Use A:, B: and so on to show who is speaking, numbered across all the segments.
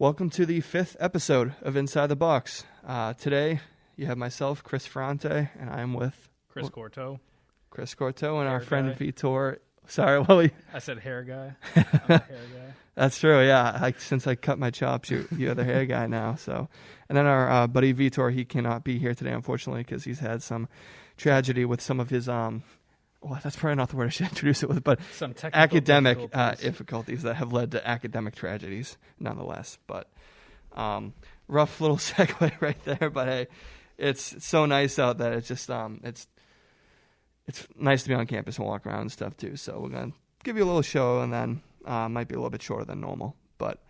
A: Welcome to the 5th episode of Inside the Box. Today, you have myself, Chris Ferrante, and I am with...
B: Chris Corto,
A: and our friend
B: guy.
A: Vitor. Sorry, Willie.
B: I said hair guy. I'm a hair guy.
A: That's true, yeah. Since I cut my chops, you're the hair guy now. So, and then our buddy Vitor, he cannot be here today, unfortunately, because he's had some tragedy with some of his... well, that's probably not the word I should introduce it with, but
B: Some technical
A: academic
B: difficulties.
A: that have led to academic tragedies, nonetheless. But rough little segue right there. But hey, it's so nice out that it's just it's nice to be on campus and walk around and stuff too. So we're gonna give you a little show, and then might be a little bit shorter than normal. But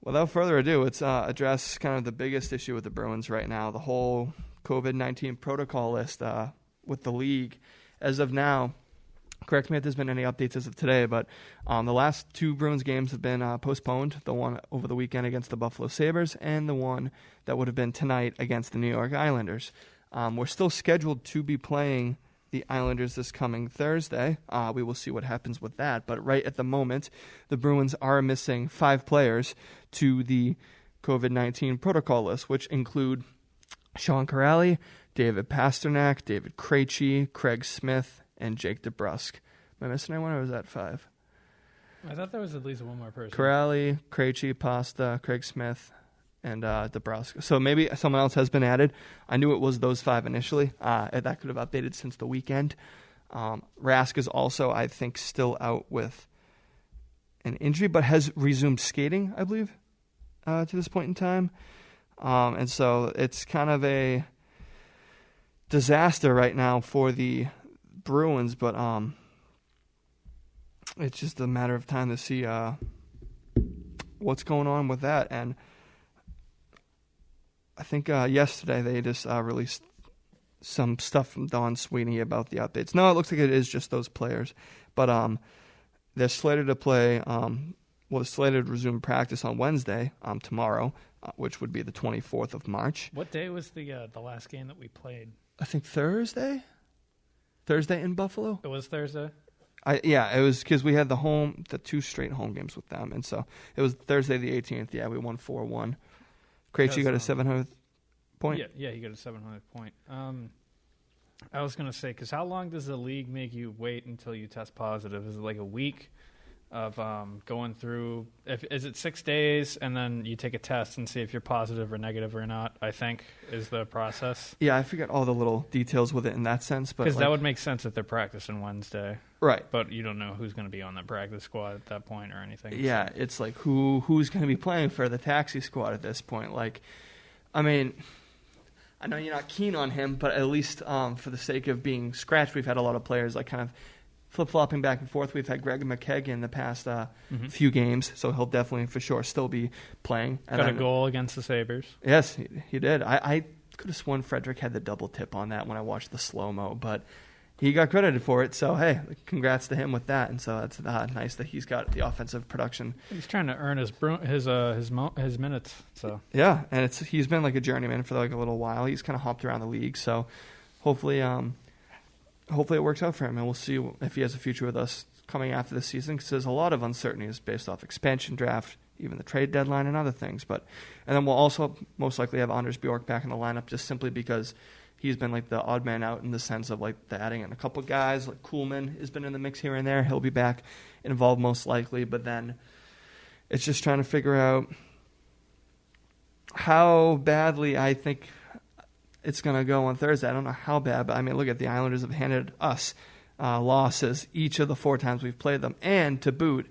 A: without further ado, let's address kind of the biggest issue with the Bruins right now: the whole COVID-19 protocol list with the league. As of now, correct me if there's been any updates as of today, but the last two Bruins games have been postponed. The one over the weekend against the Buffalo Sabres and the one that would have been tonight against the New York Islanders. We're still scheduled to be playing the Islanders this coming Thursday. We will see what happens with that. But right at the moment, the Bruins are missing 5 players to the COVID-19 protocol list, which include Sean Kuraly, David Pasternak, David Krejci, Craig Smith, and Jake DeBrusk. Am I missing anyone, or was that 5?
B: I thought there was at least one more person.
A: Kuraly, Krejci, Pasta, Craig Smith, and DeBrusk. So maybe someone else has been added. I knew it was those 5 initially. That could have updated since the weekend. Rask is also, I think, still out with an injury, but has resumed skating, I believe, to this point in time. And so it's kind of a disaster right now for the Bruins, but it's just a matter of time to see what's going on with that. And I think yesterday they just released some stuff from Don Sweeney about the updates. No, it looks like it is just those players, but they're slated to play. They're slated to resume practice on Wednesday, tomorrow, which would be the 24th of March.
B: What day was the last game that we played?
A: I think Thursday in Buffalo.
B: It was Thursday?
A: Yeah, it was because we had the 2 straight home games with them, and so it was Thursday the 18th. Yeah, we won 4-1. Krejci got a 700th point.
B: Yeah, he got a 700th point. I was going to say, because how long does the league make you wait until you test positive? Is it like a week of going through? Is it 6 days, and then you take a test and see if you're positive or negative or not, I think, is the process?
A: Yeah, I forget all the little details with it in that sense.
B: Because that would make sense if they're practicing Wednesday.
A: Right.
B: But you don't know who's going to be on the practice squad at that point or anything.
A: Yeah, it's like who's going to be playing for the taxi squad at this point. Like, I mean, I know you're not keen on him, but at least for the sake of being scratched, we've had a lot of players like kind of flip-flopping back and forth. We've had Greg McKegg in the past few games, so he'll definitely for sure still be playing. And
B: got a goal against the Sabres.
A: Yes, he did. I could have sworn Frederick had the double tip on that when I watched the slow-mo, but he got credited for it. So, hey, congrats to him with that. And so that's nice that he's got the offensive production.
B: He's trying to earn his minutes. So
A: yeah, and he's been like a journeyman for like a little while. He's kind of hopped around the league, so hopefully it works out for him, and we'll see if he has a future with us coming after this season, because there's a lot of uncertainties based off expansion draft, even the trade deadline and other things. And then we'll also most likely have Anders Bjork back in the lineup, just simply because he's been like the odd man out in the sense of like the adding in a couple guys. Like Kuhlman has been in the mix here and there. He'll be back involved most likely, but then it's just trying to figure out how badly I think it's going to go on Thursday. I don't know how bad, but I mean, look at the Islanders have handed us losses each of the 4 times we've played them. And to boot,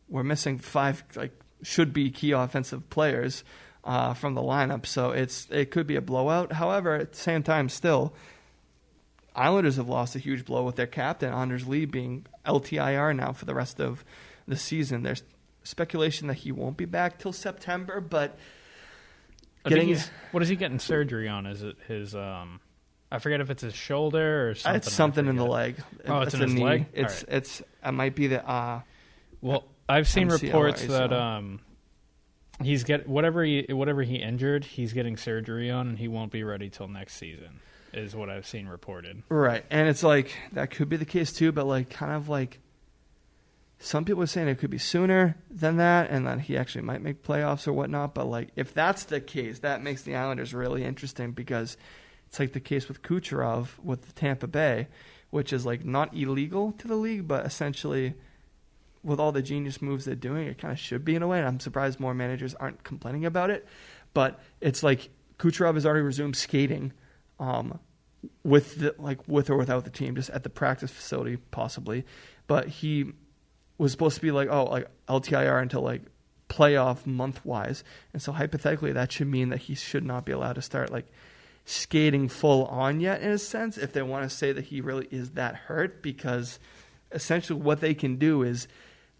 A: we're missing 5 should-be key offensive players from the lineup. So it could be a blowout. However, at the same time, still, Islanders have lost a huge blow with their captain, Anders Lee, being LTIR now for the rest of the season. There's speculation that he won't be back till September, but
B: what is he getting surgery on? Is it his? I forget if it's his shoulder or something.
A: It's something in the leg.
B: Oh, it's in his leg.
A: It might be the.
B: Well, I've seen
A: MCLA,
B: reports
A: so.
B: that he's whatever he injured, he's getting surgery on, and he won't be ready till next season. Is what I've seen reported.
A: Right, and it's like that could be the case too, but like kind of like some people are saying it could be sooner than that, and that he actually might make playoffs or whatnot. But like, if that's the case, that makes the Islanders really interesting, because it's like the case with Kucherov with Tampa Bay, which is like not illegal to the league, but essentially with all the genius moves they're doing, it kind of should be in a way. And I'm surprised more managers aren't complaining about it. But it's like Kucherov has already resumed skating, with or without the team, just at the practice facility possibly. But he was supposed to be like LTIR until like playoff month wise, and so hypothetically that should mean that he should not be allowed to start like skating full on yet, in a sense, if they want to say that he really is that hurt, because essentially what they can do is,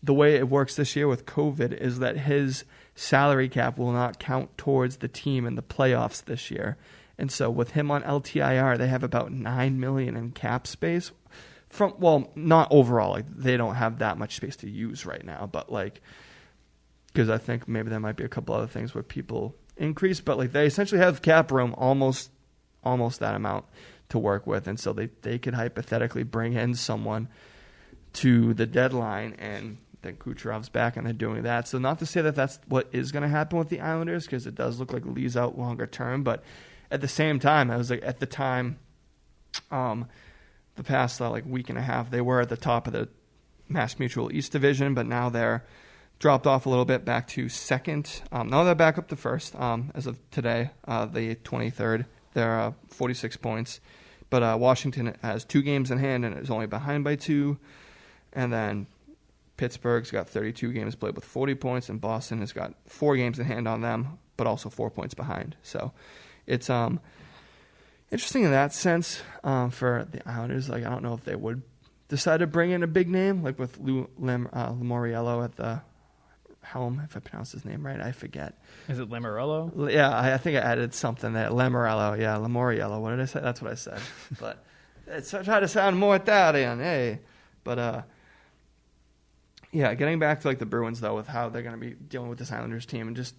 A: the way it works this year with COVID is that his salary cap will not count towards the team in the playoffs this year. And so with him on LTIR, they have about $9 million in cap space. Not overall, like they don't have that much space to use right now, but like, because I think maybe there might be a couple other things where people increase, but like they essentially have cap room almost that amount to work with. And so they could hypothetically bring in someone to the deadline, and then Kucherov's back and they're doing that. So not to say that that's what is going to happen with the Islanders, because it does look like Lee's out longer term, but at the same time, I was like, at the time, the past like week and a half, they were at the top of the Mass Mutual East Division, but now they're dropped off a little bit back to second. Now they're back up to first as of today, the 23rd. They're 46 points. But Washington has 2 games in hand and is only behind by 2. And then Pittsburgh's got 32 games played with 40 points, and Boston has got 4 games in hand on them, but also 4 points behind. So it's interesting in that sense for the Islanders. Like, I don't know if they would decide to bring in a big name, like with Lamoriello at the helm, if I pronounce his name right. I forget.
B: Is it Lamoriello?
A: Yeah, I think I added something there. Lamoriello, yeah, Lamoriello. What did I say? That's what I said. But I try to sound more Italian, hey. But yeah, getting back to like the Bruins though, with how they're going to be dealing with this Islanders team and just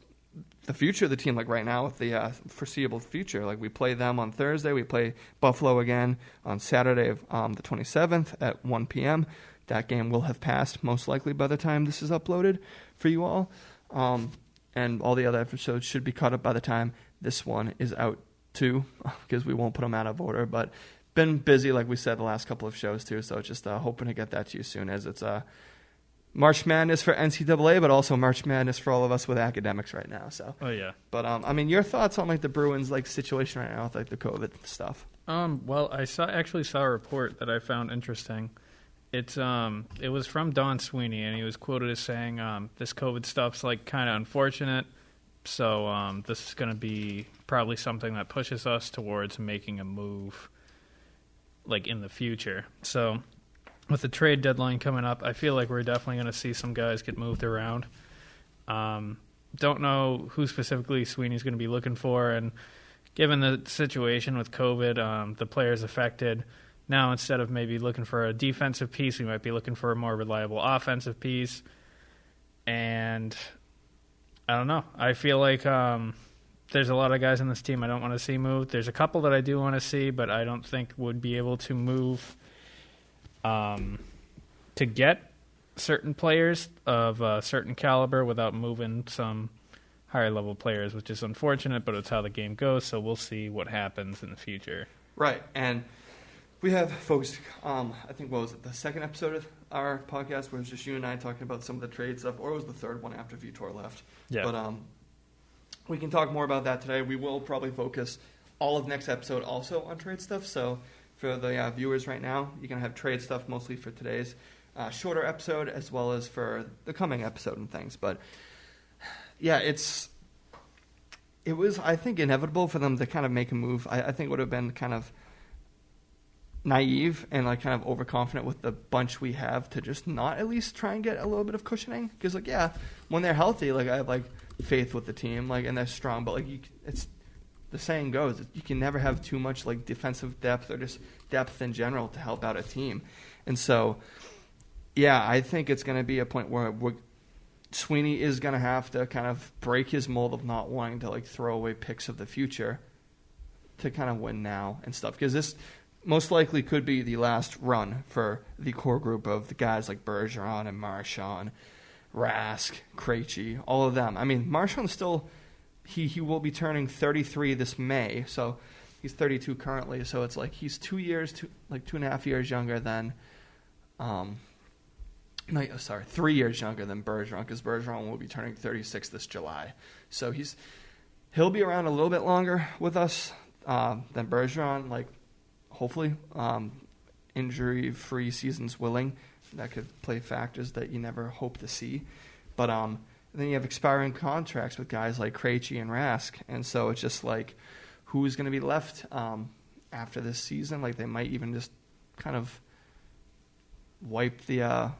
A: the future of the team, like right now with the foreseeable future. Like we play them on Thursday, we play Buffalo again on Saturday of the 27th at 1 p.m. That game will have passed most likely by the time this is uploaded for you all. And all the other episodes should be caught up by the time this one is out too, because we won't put them out of order. But been busy, like we said, the last couple of shows too, so just hoping to get that to you soon, as it's March Madness for NCAA, but also March Madness for all of us with academics right now. So.
B: Oh yeah.
A: But I mean, your thoughts on like the Bruins like situation right now with like the COVID stuff?
B: Well, I actually saw a report that I found interesting. It was from Don Sweeney, and he was quoted as saying, "This COVID stuff's like kind of unfortunate, so this is going to be probably something that pushes us towards making a move, like in the future." So, with the trade deadline coming up, I feel like we're definitely going to see some guys get moved around. Don't know who specifically Sweeney's going to be looking for, and given the situation with COVID, the players affected. Now, instead of maybe looking for a defensive piece, we might be looking for a more reliable offensive piece. And I don't know. I feel like there's a lot of guys on this team I don't want to see moved. There's a couple that I do want to see, but I don't think would be able to move to get certain players of a certain caliber without moving some higher-level players, which is unfortunate, but it's how the game goes, so we'll see what happens in the future.
A: Right, and we have folks, I think, what was it, the second episode of our podcast where it was just you and I talking about some of the trade stuff, or it was the third one after Vitor left.
B: Yeah.
A: But we can talk more about that today. We will probably focus all of next episode also on trade stuff. So for the viewers right now, you're going to have trade stuff mostly for today's shorter episode as well as for the coming episode and things. But yeah, it was, I think, inevitable for them to kind of make a move. I think it would have been kind of naive and like kind of overconfident with the bunch we have to just not at least try and get a little bit of cushioning, because like, yeah, when they're healthy, like I have like faith with the team, like, and they're strong, but like it's the saying goes, you can never have too much like defensive depth or just depth in general to help out a team. And so yeah, I think it's going to be a point where Sweeney is going to have to kind of break his mold of not wanting to like throw away picks of the future to kind of win now and stuff, because most likely could be the last run for the core group of the guys like Bergeron and Marchand, Rask, Krejci, all of them. I mean, Marchand's still, he will be turning 33 this May, so he's 32 currently, so it's like he's 2 years, 2.5 years younger than, 3 years younger than Bergeron, because Bergeron will be turning 36 this July. So he'll be around a little bit longer with us than Bergeron, like, hopefully, injury-free seasons willing. That could play factors that you never hope to see. But then you have expiring contracts with guys like Krejci and Rask, and so it's just like, who's going to be left after this season? Like, they might even just kind of wipe the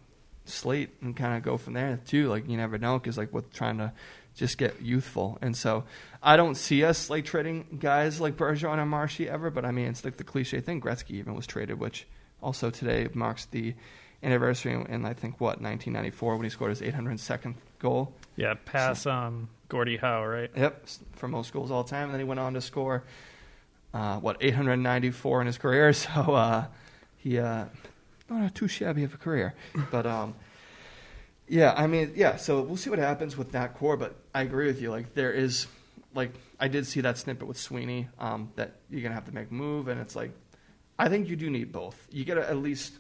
A: slate and kind of go from there too. Like, you never know, because like with trying to just get youthful. And so I don't see us like trading guys like Bergeron and Marshy ever, but I mean, it's like the cliche thing. Gretzky even was traded, which also today marks the anniversary in I think 1994 when he scored his 802nd goal.
B: Yeah, pass Gordie Howe, right?
A: Yep, for most goals all time. And then he went on to score 894 in his career. So he not too shabby of a career, but yeah, I mean, yeah. So we'll see what happens with that core. But I agree with you. Like, there is, like, I did see that snippet with Sweeney that you're gonna have to make a move, and it's like, I think you do need both. You gotta at least.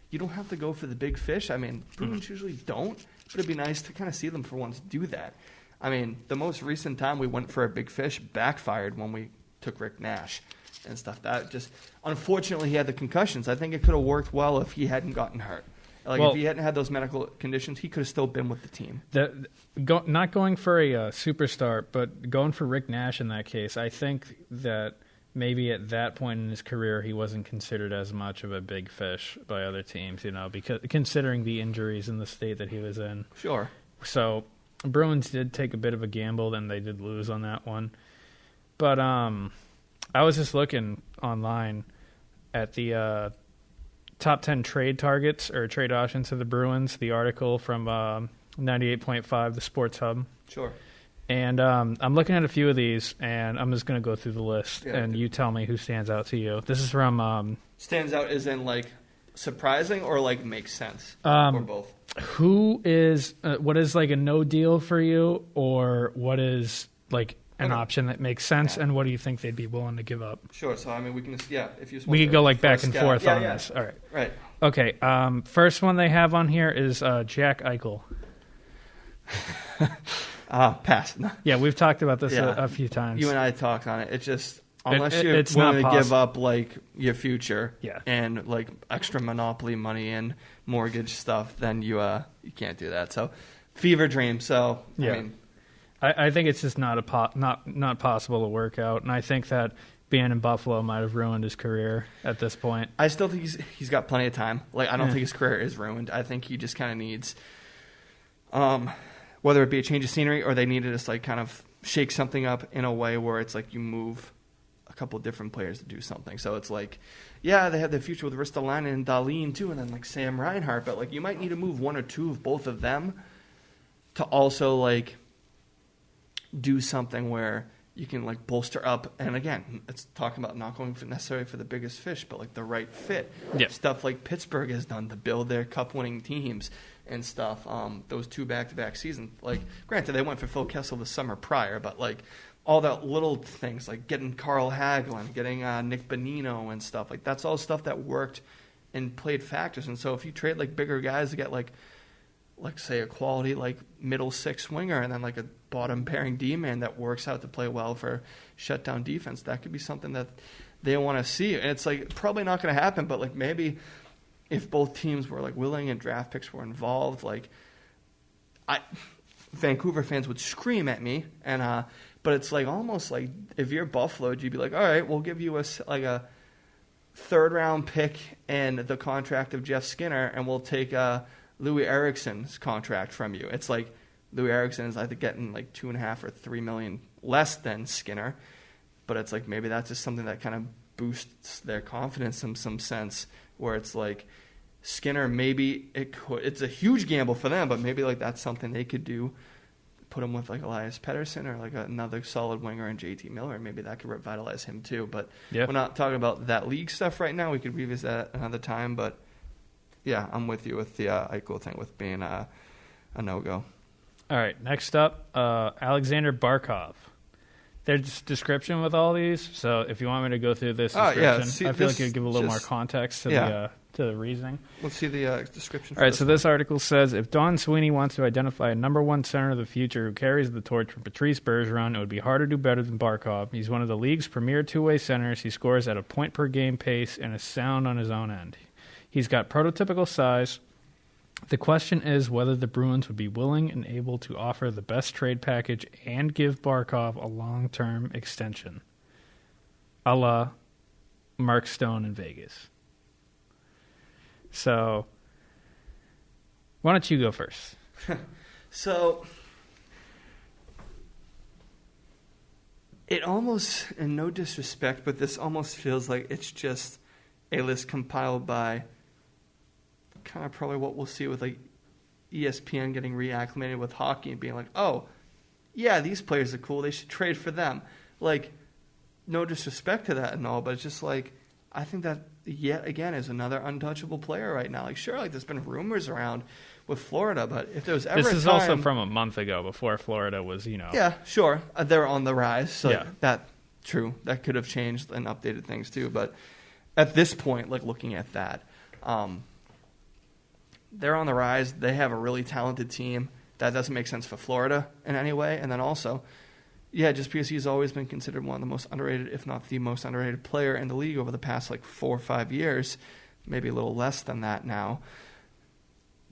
A: You don't have to go for the big fish. I mean, Bruins usually don't, but it'd be nice to kind of see them for once do that. I mean, the most recent time we went for a big fish backfired when we took Rick Nash and stuff. That just, unfortunately, he had the concussions. I think it could have worked well if he hadn't gotten hurt. Like, if he hadn't had those medical conditions, he could have still been with the team.
B: Not going for a superstar, but going for Rick Nash in that case, I think that maybe at that point in his career he wasn't considered as much of a big fish by other teams, because considering the injuries and the state that he was in.
A: Sure.
B: So Bruins did take a bit of a gamble, and they did lose on that one. But I was just looking online at the top 10 trade targets or trade options of the Bruins, the article from 98.5, the Sports Hub.
A: Sure.
B: And I'm looking at a few of these, and I'm just going to go through the list, and you tell me who stands out to you. This is from...
A: stands out as in, like, surprising or, like, makes sense? Or both?
B: Who is... what is, like, a no deal for you, or what is, like, an option that makes sense, and what do you think they'd be willing to give up?
A: Sure, so, I mean, we can... Yeah, if you...
B: We could go, like, back and forth on this. All right.
A: Right.
B: Okay, first one they have on here is Jack Eichel.
A: Pass. No.
B: Yeah, we've talked about this a few times.
A: You and I talked on it. It's just, unless you're willing to give up, like, your future and, like, extra monopoly money and mortgage stuff, then you can't do that. So, fever dream. So,
B: yeah.
A: I mean...
B: I think it's just not possible to work out, and I think that being in Buffalo might have ruined his career at this point.
A: I still think he's got plenty of time. Like, I don't think his career is ruined. I think he just kind of needs... whether it be a change of scenery or they need to just like kind of shake something up in a way where it's like you move a couple of different players to do something. So it's like, yeah, they have the future with Ristolainen and Dahlin too, and then like Sam Reinhart, but like you might need to move one or two of both of them to also like do something where you can like bolster up. And again, it's talking about not going necessarily for the biggest fish, but like the right fit.
B: Yeah.
A: Stuff like Pittsburgh has done to build their cup-winning teams and stuff, those two back-to-back seasons. Like, granted, they went for Phil Kessel the summer prior, but, like, all that little things, like getting Carl Hagelin, getting Nick Bonino and stuff, like, that's all stuff that worked and played factors. And so if you trade, like, bigger guys to get, like say, a quality, like, middle six winger and then, like, a bottom-pairing D-man that works out to play well for shutdown defense, that could be something that they want to see. And it's, like, probably not going to happen, but, like, maybe... if both teams were like willing and draft picks were involved, like Vancouver fans would scream at me, and but it's like almost like if you're Buffalo, you'd be like, all right, we'll give you a third round pick and the contract of Jeff Skinner, and we'll take Louis Eriksson's contract from you. It's like Louis Eriksson is either getting like $2.5 or $3 million less than Skinner, but it's like maybe that's just something that kind of boosts their confidence in some sense. Where it's like Skinner, maybe it's a huge gamble for them, but maybe like that's something they could do put him with like Elias Pettersson or like another solid winger and JT Miller. Maybe that could revitalize him too. But we're not talking about that league stuff right now. We could revisit that another time. But yeah, I'm with you with the Eichel thing with being a no-go.
B: All right, next up, Alexander Barkov. There's description with all these, so if you want me to go through this description, I feel like you'd give a little more context to the reasoning.
A: Let's see the description.
B: All right, so this article says, if Don Sweeney wants to identify a number one center of the future who carries the torch from Patrice Bergeron, it would be hard to do better than Barkov. He's one of the league's premier two-way centers. He scores at a point-per-game pace and is sound on his own end. He's got prototypical size. The question is whether the Bruins would be willing and able to offer the best trade package and give Barkov a long-term extension, a la Mark Stone in Vegas. So, why don't you go first?
A: So, it almost, and no disrespect, but this almost feels like it's just a list compiled by kind of probably what we'll see with like ESPN getting reacclimated with hockey and being like, oh, yeah, these players are cool. They should trade for them. Like, no disrespect to that and all, but it's just like, I think that yet again is another untouchable player right now. Like, sure, like there's been rumors around with Florida, but if there was ever
B: this is also from a month ago before Florida was,
A: Yeah, sure. They're on the rise. So true. That could have changed and updated things too. But at this point, like looking at that, they're on the rise. They have a really talented team. That doesn't make sense for Florida in any way. And then also, just because he's always been considered one of the most underrated, if not the most underrated player in the league over the past like 4 or 5 years, maybe a little less than that now,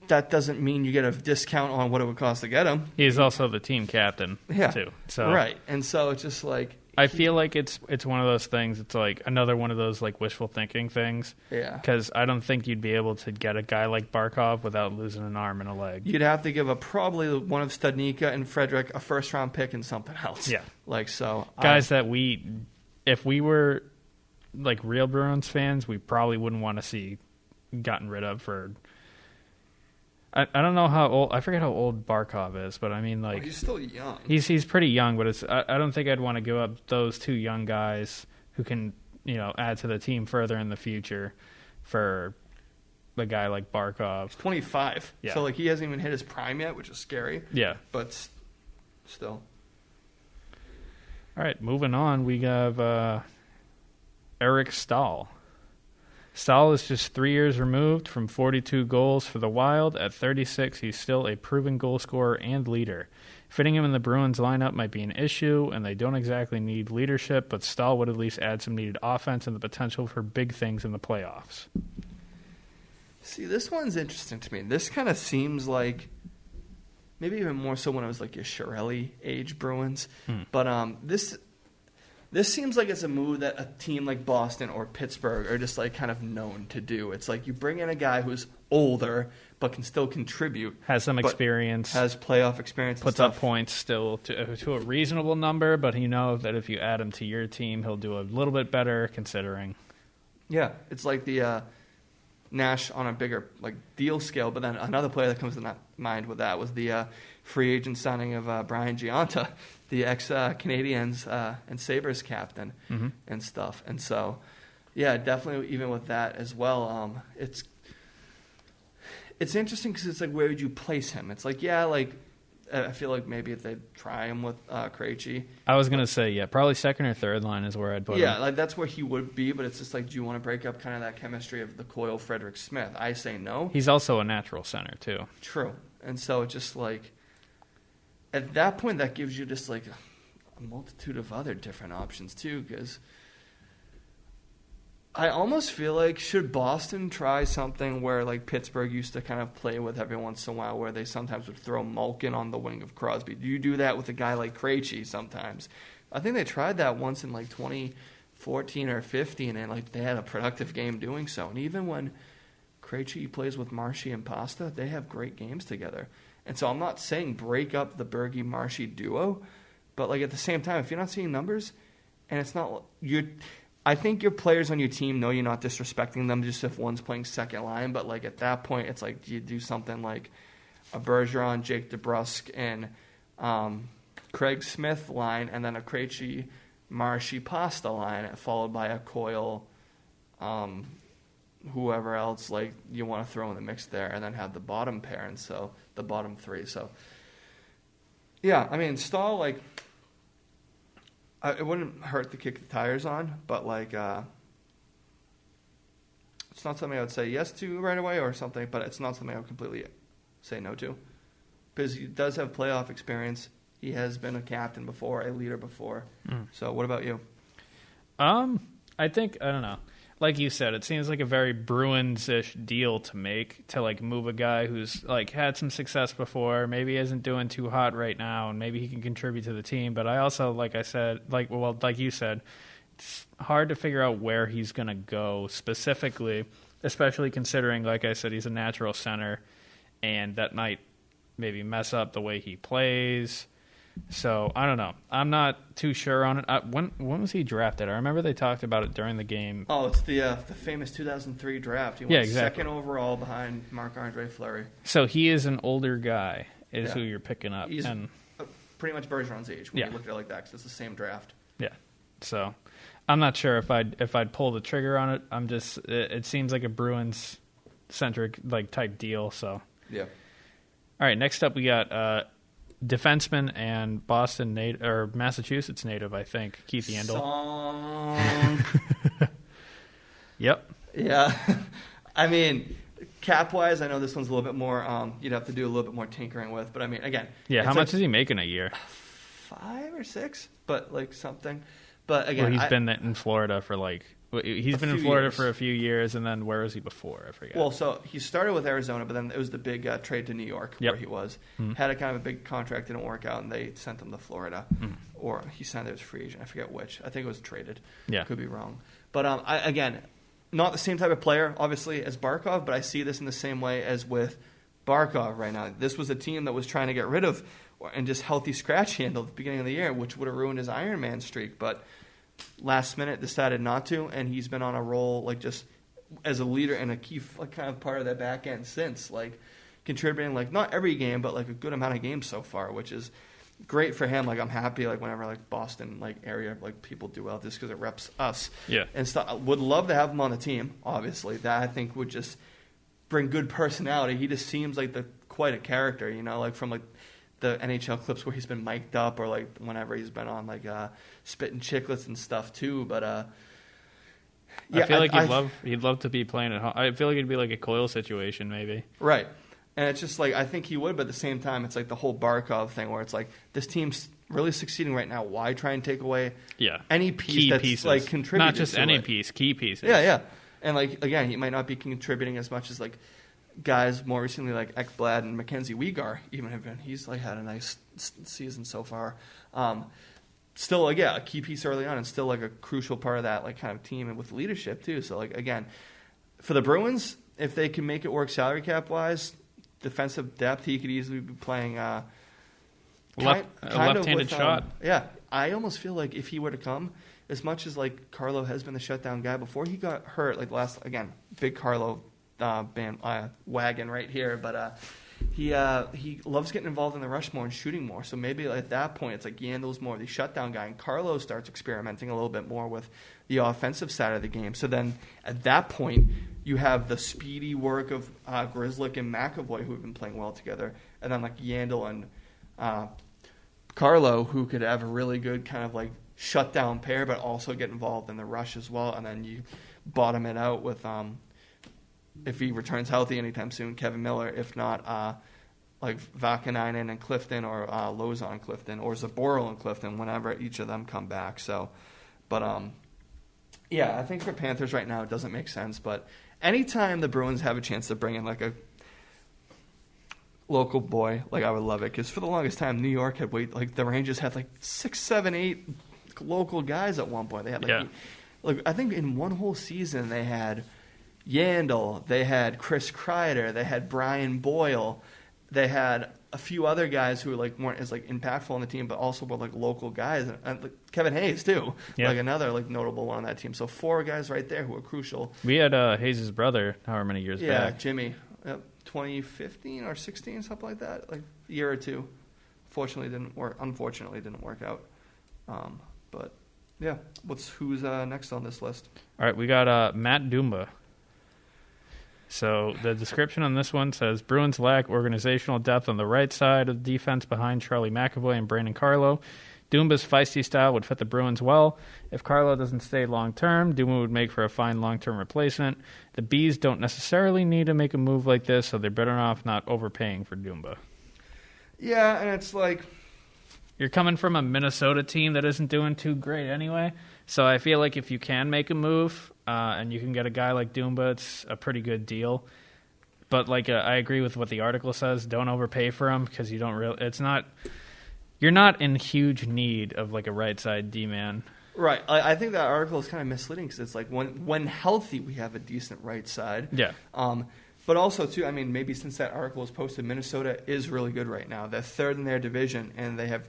A: that doesn't mean you get a discount on what it would cost to get him.
B: He's also the team captain, too. So
A: right. And so it's just like,
B: I feel like it's one of those things. It's like another one of those like wishful thinking things. Yeah. Because I don't think you'd be able to get a guy like Barkov without losing an arm and a leg.
A: You'd have to give probably one of Studnicka and Frederick a first-round pick and something else. Yeah. Like so,
B: guys that if we were like real Bruins fans, we probably wouldn't want to see gotten rid of for. I don't know how old. I forget how old Barkov is, but I mean, like
A: he's still young.
B: He's pretty young, but I don't think I'd want to give up those two young guys who can add to the team further in the future for a guy like Barkov.
A: He's 25, so like he hasn't even hit his prime yet, which is scary. Yeah, but still.
B: All right, moving on. We have Eric Stahl. Stahl is just 3 years removed from 42 goals for the Wild. At 36, he's still a proven goal scorer and leader. Fitting him in the Bruins lineup might be an issue, and they don't exactly need leadership, but Stahl would at least add some needed offense and the potential for big things in the playoffs.
A: See, this one's interesting to me. This kind of seems like maybe even more so when it was like your Chiarelli age Bruins. But this seems like it's a move that a team like Boston or Pittsburgh are just like kind of known to do. It's like you bring in a guy who's older but can still contribute.
B: Has some experience.
A: Has playoff experience.
B: Puts up points still to a reasonable number, but you know that if you add him to your team, he'll do a little bit better considering.
A: Yeah, it's like the Nash on a bigger like deal scale, but then another player that comes to mind with that was the free agent signing of Brian Gianta, the ex-Canadiens and Sabres captain and stuff. And so, yeah, definitely even with that as well, it's interesting because it's like, where would you place him? It's like, I feel like maybe if they try him with Krejci.
B: I was going to say, probably second or third line is where I'd put him.
A: Yeah, like that's where he would be, but it's just like, do you want to break up kind of that chemistry of the Coyle, Frederick Smith? I say no.
B: He's also a natural center, too.
A: True. And so it's just like, at that point, that gives you just like a multitude of other different options, too, because I almost feel like, should Boston try something where like Pittsburgh used to kind of play with every once in a while, where they sometimes would throw Malkin on the wing of Crosby? Do you do that with a guy like Krejci sometimes? I think they tried that once in like 2014 or 15, and like they had a productive game doing so. And even when Krejci plays with Marshy and Pasta, they have great games together. And so I'm not saying break up the Bergie-Marshy duo, but like at the same time, if you're not seeing numbers, and it's not I think your players on your team know you're not disrespecting them just if one's playing second line, but like at that point, it's like, do you do something like a Bergeron, Jake DeBrusk, and Craig Smith line, and then a Krejci, Marshy Pasta line, followed by a Coyle, whoever else like you want to throw in the mix there, and then have the bottom pair, and so the bottom three. So yeah, I mean Stahl, like it wouldn't hurt to kick the tires on, but like it's not something I would say yes to right away or something, but it's not something I would completely say no to, because he does have playoff experience. He has been a captain before, a leader before. So what about you?
B: I think, I don't know. Like you said, it seems like a very Bruins-ish deal to make, to like move a guy who's like had some success before, maybe isn't doing too hot right now, and maybe he can contribute to the team. But I also, like you said, it's hard to figure out where he's going to go specifically, especially considering, like I said, he's a natural center, and that might maybe mess up the way he plays. So I don't know. I'm not too sure on it. When was he drafted? I remember they talked about it during the game.
A: Oh, it's the famous 2003 draft. He went
B: exactly.
A: second overall behind Marc-Andre Fleury.
B: So he is an older guy, who you're picking up.
A: He's pretty much Bergeron's age when you look at it like that, because it's the same draft.
B: Yeah. So I'm not sure if I'd pull the trigger on it. I'm just it seems like a Bruins centric like type deal. So
A: yeah.
B: All right. Next up, we got. Defenseman and Boston native or Massachusetts native, I think, Keith Yandel. Yep.
A: Yeah. I mean, cap wise, I know this one's a little bit more. You'd have to do a little bit more tinkering with, but I mean, again.
B: Yeah. How much is he making a year?
A: 5 or 6, but like something. But again,
B: he's been in Florida for like. He's been in Florida
A: years.
B: For a few years, and then where was he before? I forget.
A: Well, so he started with Arizona, but then it was the big trade to New York where he was. Had a kind of a big contract, didn't work out, and they sent him to Florida. Or he signed there as free agent. I forget which. I think it was traded.
B: Yeah.
A: Could be wrong. But again, not the same type of player, obviously, as Barkov, but I see this in the same way as with Barkov right now. This was a team that was trying to get rid of and just healthy scratch handle at the beginning of the year, which would have ruined his Iron Man streak, but last minute decided not to, and he's been on a roll like just as a leader and a key like, kind of part of that back end since, like contributing like not every game but like a good amount of games so far, which is great for him. Like I'm happy like whenever like Boston like area like people do well just because it reps us.
B: Yeah.
A: And stuff. Would love to have him on the team. Obviously, that I think would just bring good personality. He just seems like quite a character, you know, like from like the NHL clips where he's been mic'd up or like whenever he's been on like spitting chiclets and stuff too. But
B: yeah, I feel like he'd love to be playing at home. I feel like it'd be like a Coyle situation maybe.
A: Right. And it's just like I think he would, but at the same time it's like the whole Barkov thing where it's like this team's really succeeding right now. Why try and take away any piece
B: key
A: that's
B: pieces.
A: Like contributing?
B: Not just
A: to
B: any
A: it.
B: piece, key pieces.
A: Yeah. And like again, he might not be contributing as much as like guys more recently like Ekblad and Mackenzie Weegar even have been. He's like had a nice season so far. Still like a key piece early on and still like a crucial part of that like kind of team and with leadership too. So like again, for the Bruins, if they can make it work salary cap wise, defensive depth, he could easily be playing
B: a left-handed shot.
A: Yeah, I almost feel like if he were to come, as much as like Carlo has been the shutdown guy before he got hurt, like last again, big Carlo wagon right here, but he loves getting involved in the rush more and shooting more. So maybe at that point it's like Yandel's more the shutdown guy, and Carlo starts experimenting a little bit more with the offensive side of the game. So then at that point you have the speedy work of Grzelcyk and McAvoy who have been playing well together, and then like Yandel and Carlo who could have a really good kind of like shutdown pair, but also get involved in the rush as well. And then you bottom it out with if he returns healthy anytime soon, Kevin Miller. If not, like Vakanainen and Clifton, or Lozon and Clifton, or Zaboral and Clifton, whenever each of them come back. So, but yeah, I think for Panthers right now it doesn't make sense. But anytime the Bruins have a chance to bring in like a local boy, like I would love it, because for the longest time New York had like the Rangers had like 6, 7, 8 local guys at one point. They had like I think in one whole season they had Yandel, they had Chris Kreider, they had Brian Boyle, they had a few other guys who like weren't as like impactful on the team, but also were like local guys, and like Kevin Hayes too, like another like notable one on that team. So 4 guys right there who were crucial.
B: We had Hayes' brother, however many years back.
A: Jimmy, 2015 or 16, something like that, like a year or two. unfortunately didn't work out. But yeah, who's next on this list?
B: All right, we got Matt Dumba. So the description on this one says, Bruins lack organizational depth on the right side of the defense behind Charlie McAvoy and Brandon Carlo. Dumba's feisty style would fit the Bruins well. If Carlo doesn't stay long-term, Dumba would make for a fine long-term replacement. The Bees don't necessarily need to make a move like this, so they're better off not overpaying for Dumba.
A: Yeah, and it's like...
B: You're coming from a Minnesota team that isn't doing too great anyway, so I feel like if you can make a move and you can get a guy like Dumba, it's a pretty good deal. But like I agree with what the article says. Don't overpay for him because you don't really... It's not... You're not in huge need of like a right side D-man.
A: Right. I think that article is kind of misleading because it's like when healthy, we have a decent right side.
B: Yeah.
A: But also, too, I mean, maybe since that article was posted, Minnesota is really good right now. They're third in their division, and they have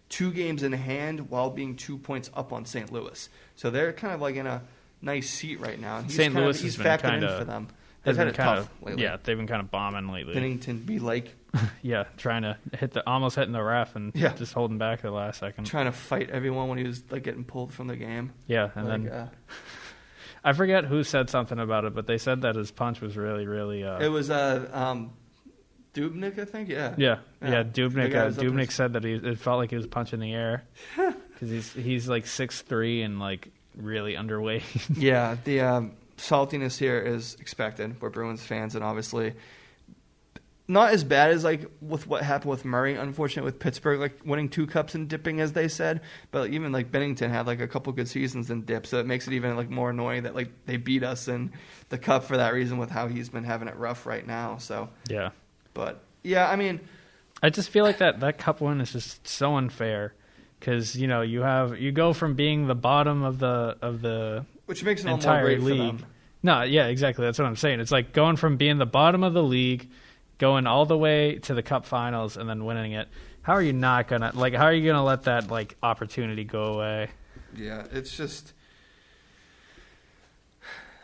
A: 2 games in hand while being 2 points up on St. Louis. So they're kind of like in a nice seat right now.
B: St. Louis has been kind of
A: for them. They've had it tough lately.
B: Yeah, they've been kind of bombing lately.
A: Bennington be like...
B: yeah, trying to almost hitting the ref and just holding back the last second.
A: Trying to fight everyone when he was like getting pulled from the game.
B: Yeah, and then I forget who said something about it, but they said that his punch was really, really... It
A: was Dubnyk, I think. Yeah.
B: Dubnyk said that it felt like he was punching the air because he's like 6'3" and like really underweight.
A: Yeah, the saltiness here is expected. We're Bruins fans, and obviously not as bad as like with what happened with Murray, unfortunately, with Pittsburgh, like winning 2 cups and dipping, as they said. But even like Bennington had like a couple good seasons and dipped, so it makes it even like more annoying that like they beat us in the cup for that reason with how he's been having it rough right now. So
B: yeah,
A: but yeah, I mean,
B: I just feel like that cup win is just so unfair because you know you go from being the bottom of the
A: which makes it
B: entire
A: all more great
B: league.
A: For them.
B: No, yeah, exactly. That's what I'm saying. It's like going from being the bottom of the league, going all the way to the Cup Finals, and then winning it. How are you not gonna How are you gonna let that like opportunity go away?
A: Yeah, it's just.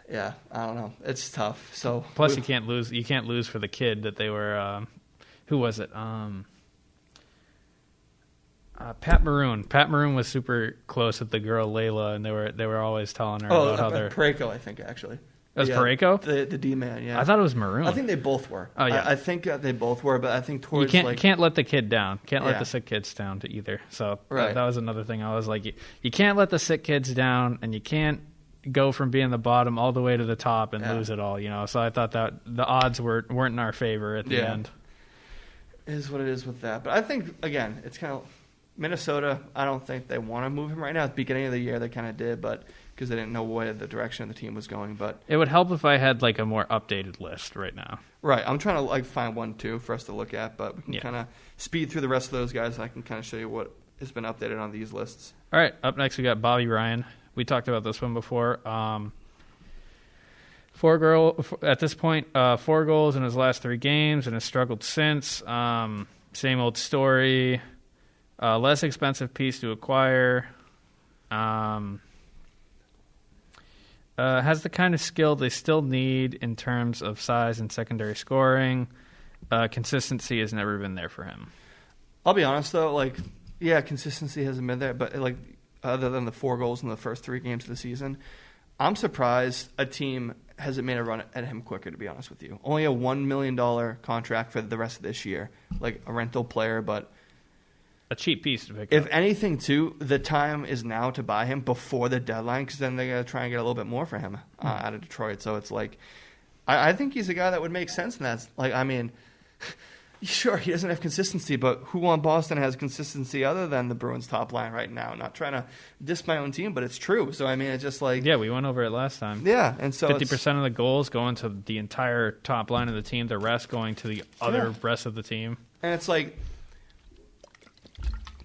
A: Yeah, I don't know. It's tough. So
B: plus, you can't lose. You can't lose for the kid that they were. Who was it? Pat Maroon. Pat Maroon was super close with the girl Layla, and they were always telling her about how they're
A: Parayko, I think actually.
B: That was Parayko?
A: The D-man, yeah.
B: I thought it was Maroon.
A: I think they both were.
B: Oh, yeah.
A: I think they both were, but I think towards
B: you can't let the kid down. Can't let
A: Yeah.
B: the sick kids down to either. So
A: Right.
B: that was another thing. I was like, you can't let the sick kids down, and you can't go from being the bottom all the way to the top and lose it all. You know. So I thought that the odds weren't in our favor at the end.
A: It is what it is with that. But I think, again, it's kind of Minnesota. I don't think they want to move him right now. At the beginning of the year, they kind of did, but because they didn't know where the direction of the team was going. But
B: it would help if I had like a more updated list right now.
A: Right. I'm trying to like find one, too, for us to look at, but we can kind of speed through the rest of those guys, and I can kind of show you what has been updated on these lists.
B: All right. Up next, we got Bobby Ryan. We talked about this one before. At this point, 4 goals in his last 3 games and has struggled since. Same old story. Less expensive piece to acquire. Has the kind of skill they still need in terms of size and secondary scoring. Consistency has never been there for him.
A: I'll be honest, though. Consistency hasn't been there, but other than the 4 goals in the first 3 games of the season, I'm surprised a team hasn't made a run at him quicker, to be honest with you. Only a $1 million contract for the rest of this year, like a rental player, but
B: a cheap piece to pick up.
A: If anything, too, the time is now to buy him before the deadline because then they got to try and get a little bit more for him out of Detroit. So it's like, I think he's a guy that would make sense in that. Like, I mean, sure, he doesn't have consistency, but who on Boston has consistency other than the Bruins top line right now? Not trying to diss my own team, but it's true. So, I mean, it's just like...
B: Yeah, we went over it last time.
A: Yeah, and so
B: 50% of the goals going to the entire top line of the team, the rest going to the other rest of the team.
A: And it's like...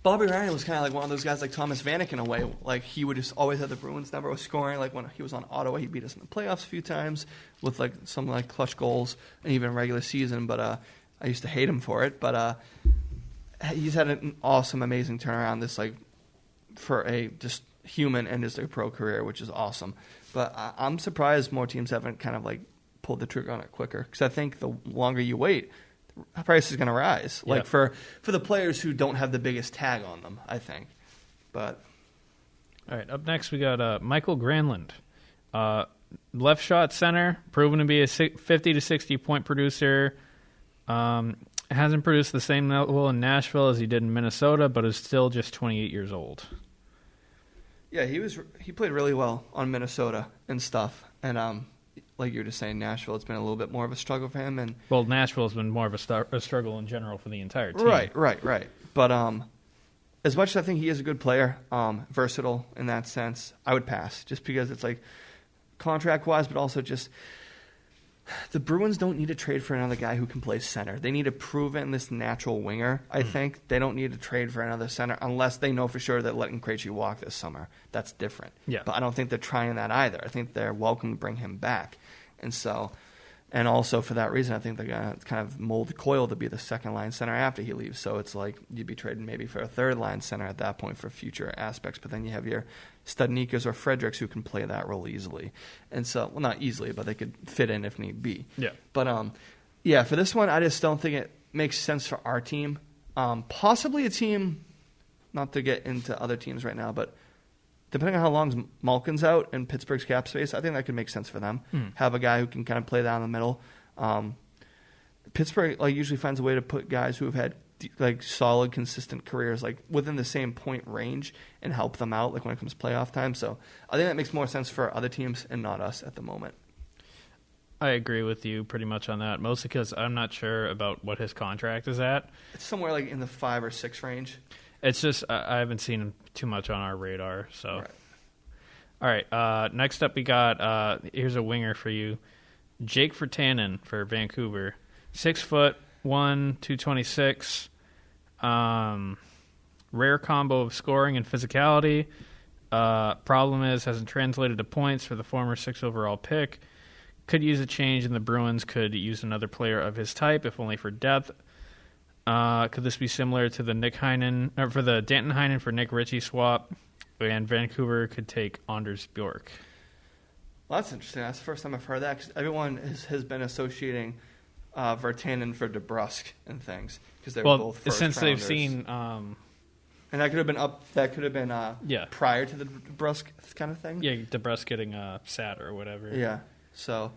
A: Bobby Ryan was kind of like one of those guys like Thomas Vanek in a way. Like, he would just always have the Bruins number of scoring. Like, when he was on Ottawa, he beat us in the playoffs a few times with, like, some, like, clutch goals and even regular season. But I used to hate him for it. But he's had an awesome, amazing turnaround this, like, for a just human and just a pro career, which is awesome. But I'm surprised more teams haven't kind of, like, pulled the trigger on it quicker. Because I think the longer you wait, price is going to rise.
B: Yeah.
A: Like for the players who don't have the biggest tag on them, I think. But
B: all right, up next we got Michael Greenland. Left shot center, proven to be a 50 to 60 point producer. Hasn't produced the same level in Nashville as he did in Minnesota, but is still just 28 years old.
A: yeah, he played really well on Minnesota and stuff. And like you were just saying, Nashville, it's been a little bit more of a struggle for him. And
B: Well, Nashville's been more of a struggle in general for the entire team.
A: Right. But as much as I think he is a good player, versatile in that sense, I would pass just because it's like contract-wise, but also just the Bruins don't need to trade for another guy who can play center. They need to prove in this natural winger, I think. They don't need to trade for another center unless they know for sure they're letting Krejci walk this summer. That's different.
B: Yeah.
A: But I don't think they're trying that either. I think they're welcome to bring him back. And also for that reason, I think they're going to kind of mold Coyle to be the second-line center after he leaves. So it's like you'd be trading maybe for a third-line center at that point for future aspects. But then you have your Studnikas or Fredericks who can play that role easily. And so, well, not easily, but they could fit in if need be.
B: Yeah.
A: But, yeah, for this one, I just don't think it makes sense for our team. Possibly a team, not to get into other teams right now, but depending on how long Malkin's out in Pittsburgh's cap space, I think that could make sense for them. Have a guy who can kind of play down the middle. Pittsburgh usually finds a way to put guys who have had solid, consistent careers within the same point range and help them out when it comes to playoff time. So I think that makes more sense for other teams and not us at the moment.
B: I agree with you pretty much on that, mostly because I'm not sure about what his contract is at.
A: It's somewhere in the 5 or 6 range.
B: It's just I haven't seen him too much on our radar. So,
A: Right.
B: All right. Next up, we got here's a winger for you, Jake Virtanen for Vancouver, 6'1", 226. Rare combo of scoring and physicality. Problem is hasn't translated to points for the former 6th overall pick. Could use a change, and the Bruins could use another player of his type, if only for depth. Could this be similar to the the Danton Heinen for Nick Ritchie swap? And Vancouver could take Anders Bjork.
A: Well, that's interesting. That's the first time I've heard that. 'Cause everyone has been associating Virtanen for DeBrusque and things because they were both first
B: since
A: rounders.
B: they've seen.
A: And that could have been That could have been prior to the DeBrusque kind of thing.
B: Yeah, DeBrusque getting SAT or whatever.
A: Yeah. So,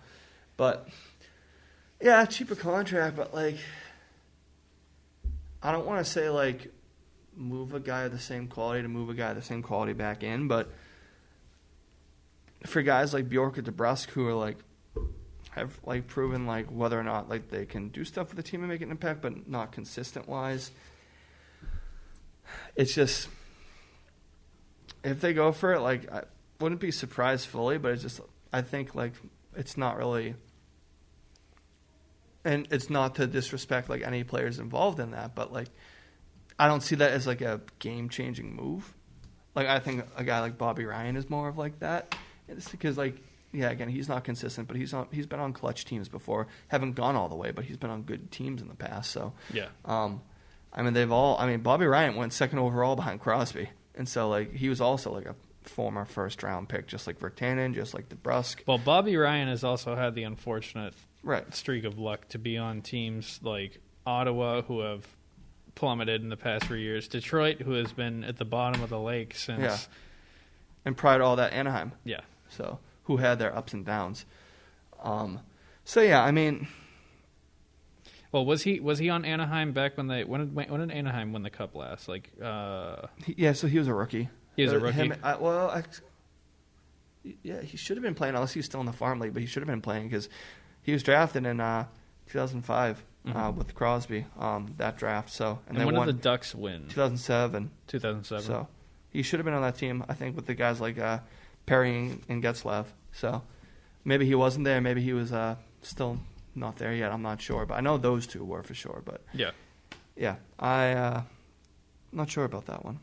A: but yeah, cheaper contract, but I don't want to say move a guy of the same quality to move a guy of the same quality back in, but for guys like Bjork or DeBrusque who are have proven whether or not they can do stuff with the team and make an impact, but not consistent wise, it's just if they go for it, I wouldn't be surprised fully, but it's just I think it's not really. And it's not to disrespect any players involved in that, but I don't see that as a game-changing move. I think a guy like Bobby Ryan is more of that. It's because again, he's not consistent, but he's been on clutch teams before. Haven't gone all the way, but he's been on good teams in the past. So
B: yeah.
A: Bobby Ryan went 2nd overall behind Crosby, and so he was also a former first-round pick, just like Virtanen, just like DeBrusque.
B: Well, Bobby Ryan has also had the unfortunate
A: right
B: streak of luck to be on teams like Ottawa, who have plummeted in the past 3 years, Detroit, who has been at the bottom of the lake since,
A: and prior to all that, Anaheim.
B: Yeah.
A: So who had their ups and downs. So yeah,
B: well, was he on Anaheim back when did Anaheim win the cup last? So
A: he was a rookie.
B: He was a rookie.
A: He should have been playing unless he's still in the farm league, but he should have been playing because he was drafted in 2005 with Crosby, that draft. So
B: and when did the Ducks win?
A: 2007.
B: 2007.
A: So he should have been on that team, I think, with the guys like Perry and Getzlav. So maybe he wasn't there. Maybe he was still not there yet. I'm not sure, but I know those two were for sure. But yeah, I'm not sure about that one.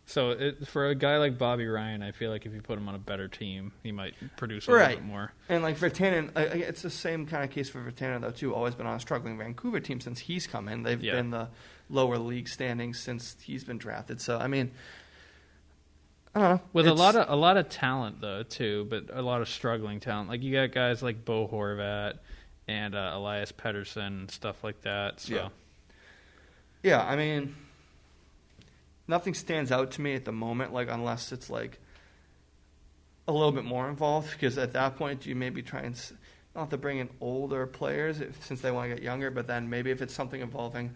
B: So for a guy like Bobby Ryan, I feel like if you put him on a better team, he might produce a little bit more.
A: And Virtanen, it's the same kind of case for Virtanen, though, too. Always been on a struggling Vancouver team since he's come in. They've been the lower league standings since he's been drafted. So, I don't know.
B: With a lot of talent, though, too, but a lot of struggling talent. You got guys like Bo Horvat and Elias Pettersson, stuff like that. So.
A: Yeah, I mean, nothing stands out to me at the moment, like unless it's like a little bit more involved, because at that point you maybe try and not have to bring in older players since they want to get younger, but then maybe if it's something involving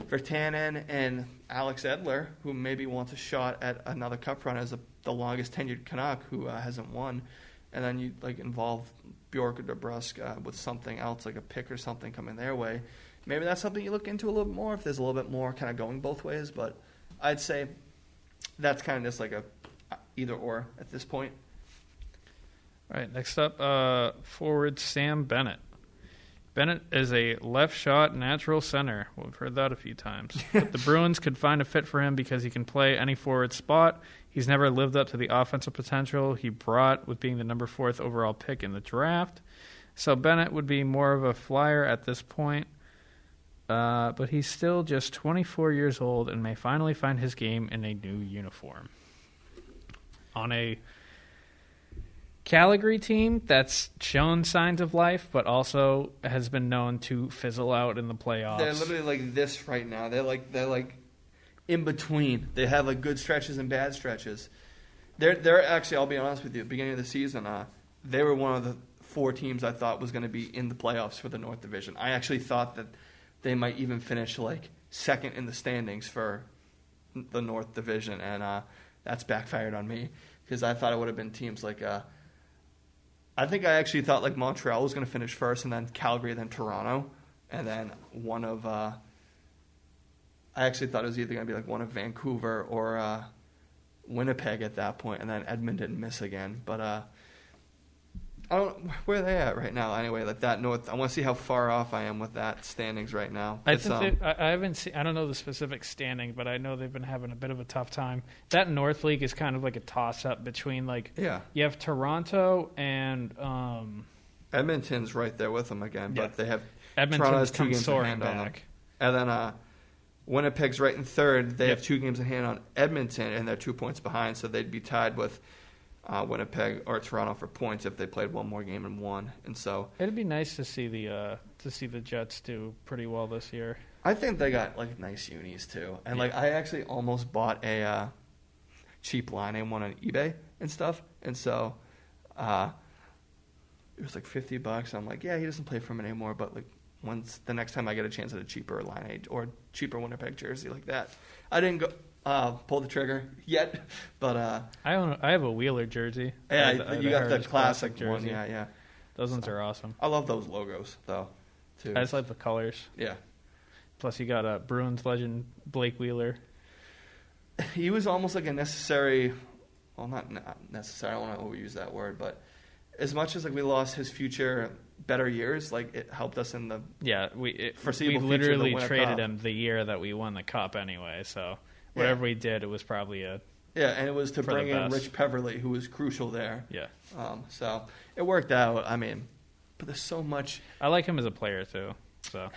A: Virtanen and Alex Edler, who maybe wants a shot at another cup run as the longest tenured Canuck who hasn't won, and then you like involve Bjork or DeBrusk with something else like a pick or something coming their way. Maybe that's something you look into a little bit more if there's a little bit more kind of going both ways, but I'd say that's kind of just like a either or at this point.
B: All right, next up, forward Sam Bennett. Bennett is a left shot natural center. We've heard that a few times. But the Bruins could find a fit for him because he can play any forward spot. He's never lived up to the offensive potential he brought with being the number 4th overall pick in the draft. So Bennett would be more of a flyer at this point. But he's still just 24 years old and may finally find his game in a new uniform. On a Calgary team that's shown signs of life, but also has been known to fizzle out in the playoffs.
A: They're literally like this right now. They're like in between. They have like good stretches and bad stretches. They're actually, I'll be honest with you, at the beginning of the season, they were one of the 4 teams I thought was going to be in the playoffs for the North Division. I actually thought that they might even finish like second in the standings for the North Division, and that's backfired on me because I thought it would have been teams like I think I actually thought like Montreal was going to finish first, and then Calgary, then Toronto, and then one of I actually thought it was either going to be like one of Vancouver or Winnipeg at that point, and then Edmonton miss again. But I don't where are they at right now. Anyway, like that North, I want to see how far off I am with that standings right now.
B: I think I haven't seen. I don't know the specific standing, but I know they've been having a bit of a tough time. That North League is kind of like a toss-up between you have Toronto and
A: Edmonton's right there with them again, but they have
B: Edmonton's 2 games in hand on them,
A: and then Winnipeg's right in third. They have 2 games in hand on Edmonton, and they're 2 points behind, so they'd be tied with Winnipeg or Toronto for points if they played one more game and won. And so
B: it'd be nice to see the Jets do pretty well this year.
A: I think they got like nice unis too, and like I actually almost bought a cheap line and one on eBay and stuff, and so it was like $50. I'm like, yeah, he doesn't play for him anymore, but like once the next time I get a chance at a cheaper line or cheaper Winnipeg jersey like that, I didn't go. Pull the trigger yet, but
B: I have a Wheeler jersey.
A: Yeah, you got the classic jersey. One. Yeah.
B: Those ones are awesome.
A: I love those logos though, too.
B: I just like the colors.
A: Yeah.
B: Plus, you got a Bruins legend, Blake Wheeler.
A: He was almost like a necessary. Well, not necessary. I don't want to overuse that word, but as much as like we lost his future better years, like it helped us in the
B: we
A: literally
B: traded him the year that we won the cup anyway, so. Whatever we did, it was probably
A: and it was to bring in Rich Peverley, who was crucial there.
B: Yeah.
A: So it worked out. I mean, but there's so much.
B: I like him as a player too. So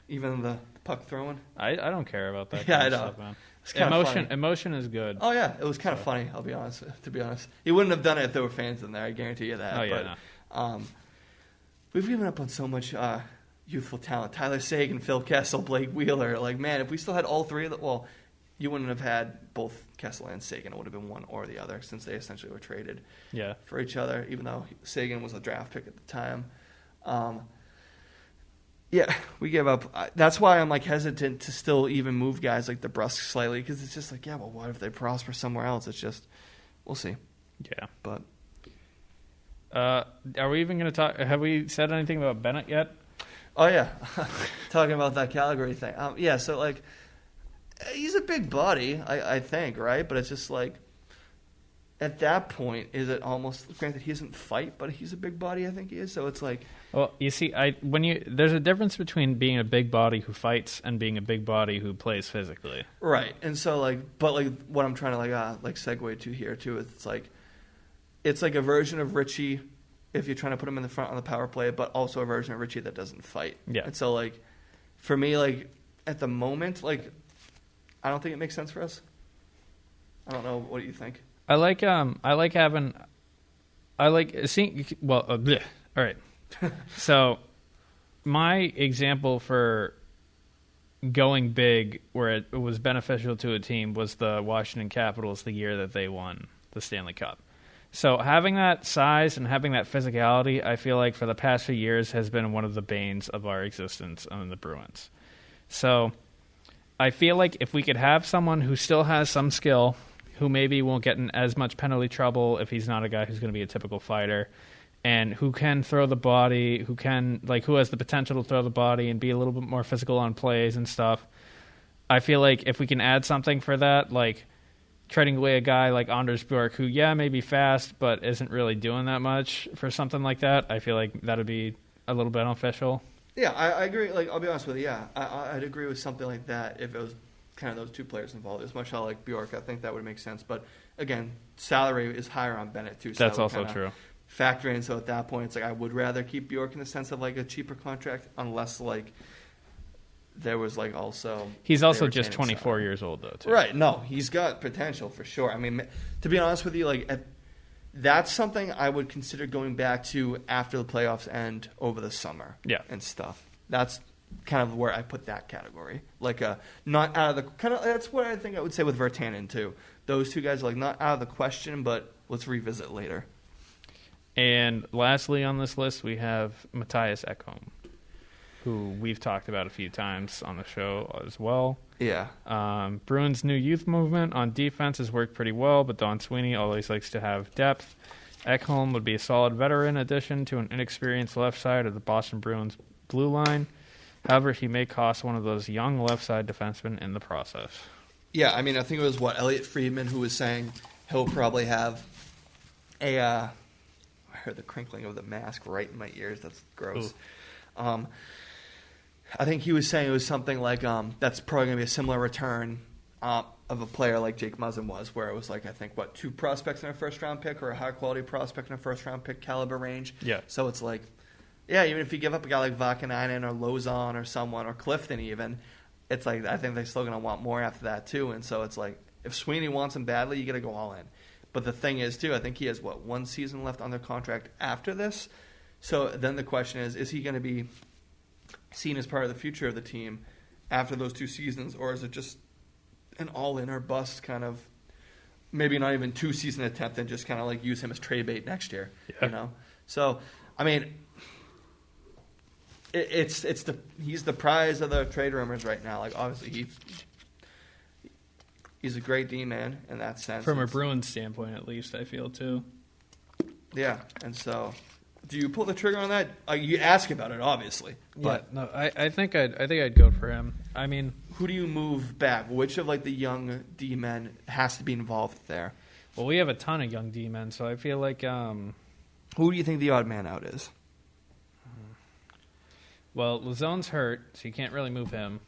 A: even the puck throwing.
B: I don't care about that.
A: Yeah,
B: kind
A: I know.
B: Of stuff, man. Emotion is good.
A: Oh yeah, it was kind of funny. I'll be honest. To be honest, he wouldn't have done it if there were fans in there. I guarantee you that.
B: Oh yeah.
A: But, we've given up on so much youthful talent. Tyler Seguin, Phil Kessel, Blake Wheeler. Like man, if we still had all 3 of them, well. You wouldn't have had both Kessel and Seguin. It would have been one or the other since they essentially were traded for each other, even though Seguin was a draft pick at the time. We gave up. That's why I'm like hesitant to still even move guys like DeBrusk slightly because it's just like, yeah, well, what if they prosper somewhere else? It's just, we'll see.
B: Yeah.
A: But
B: are we even going to talk? Have we said anything about Bennett yet?
A: Oh, yeah. Talking about that Calgary thing. So like, he's a big body, I think, right? But it's just like, at that point, is it almost, granted he doesn't fight, but he's a big body, I think he is. So it's like.
B: Well, you see, there's a difference between being a big body who fights and being a big body who plays physically.
A: Right. And so like, but like what I'm trying to like segue to here too, is it's like a version of Richie if you're trying to put him in the front on the power play, but also a version of Richie that doesn't fight.
B: Yeah.
A: And so like, for me, like at the moment, like, I don't think it makes sense for us. I don't know. What do you think?
B: I like seeing. Well, all right. So, my example for going big where it was beneficial to a team was the Washington Capitals the year that they won the Stanley Cup. So having that size and having that physicality, I feel like for the past few years has been one of the banes of our existence on the Bruins. So I feel like if we could have someone who still has some skill, who maybe won't get in as much penalty trouble if he's not a guy who's going to be a typical fighter, and who can throw the body, who has the potential to throw the body and be a little bit more physical on plays and stuff. I feel like if we can add something for that, like trading away a guy like Anders Bjork, who, may be fast, but isn't really doing that much for something like that, I feel like that would be a little beneficial.
A: Yeah, I agree. Like, I'll be honest with you, I'd agree with something like that if it was kind of those two players involved. As much as I like Bjork, I think that would make sense. But, again, salary is higher on Bennett, too. So
B: that's also true.
A: Factor in, so at that point, it's like I would rather keep Bjork in the sense of, like, a cheaper contract, unless, like, there was, like, also...
B: He's also just 24 years old, though, too.
A: Right. No, he's got potential for sure. I mean, to be honest with you, like, that's something I would consider going back to after the playoffs end over the summer.
B: Yeah.
A: And stuff. That's kind of where I put that category. Like, not out of the... kind of. That's what I think I would say with Virtanen, too. Those two guys are, like, not out of the question, but let's revisit later.
B: And lastly on this list, we have Matthias Eckham, who we've talked about a few times on the show as well.
A: Yeah.
B: Bruins' new youth movement on defense has worked pretty well, but Don Sweeney always likes to have depth. Ekholm would be a solid veteran addition to an inexperienced left side of the Boston Bruins blue line. However, he may cost one of those young left side defensemen in the process.
A: Yeah, I mean, I think it was, Elliot Friedman who was saying he'll probably have a... I heard the crinkling of the mask right in my ears. That's gross. I think he was saying it was something like that's probably going to be a similar return of a player like Jake Muzzin was, where it was like, I think, 2 prospects in a first-round pick or a high-quality prospect in a first-round pick caliber range.
B: Yeah.
A: So it's like, yeah, even if you give up a guy like Vakanainen or Lozon or someone, or Clifton even, it's like I think they're still going to want more after that too. And so it's like, if Sweeney wants him badly, you got to go all in. But the thing is, too, I think he has, 1 season left under contract after this. So then the question is he going to be seen as part of the future of the team after those 2 seasons, or is it just an all-in or bust kind of, maybe not even 2-season attempt, and just kind of like use him as trade bait next year, you know? So, I mean, he's the prize of the trade rumors right now. Like, obviously, he's a great D-man in that sense.
B: From a Bruins standpoint, at least, I feel, too.
A: Yeah, and so... Do you pull the trigger on that? You ask about it, obviously. But
B: yeah, no, I think I'd go for him. I mean,
A: who do you move back? Which of the young D men has to be involved there?
B: Well, we have a ton of young D men, so I feel like
A: who do you think the odd man out is?
B: Well, Lazone's hurt, so you can't really move him.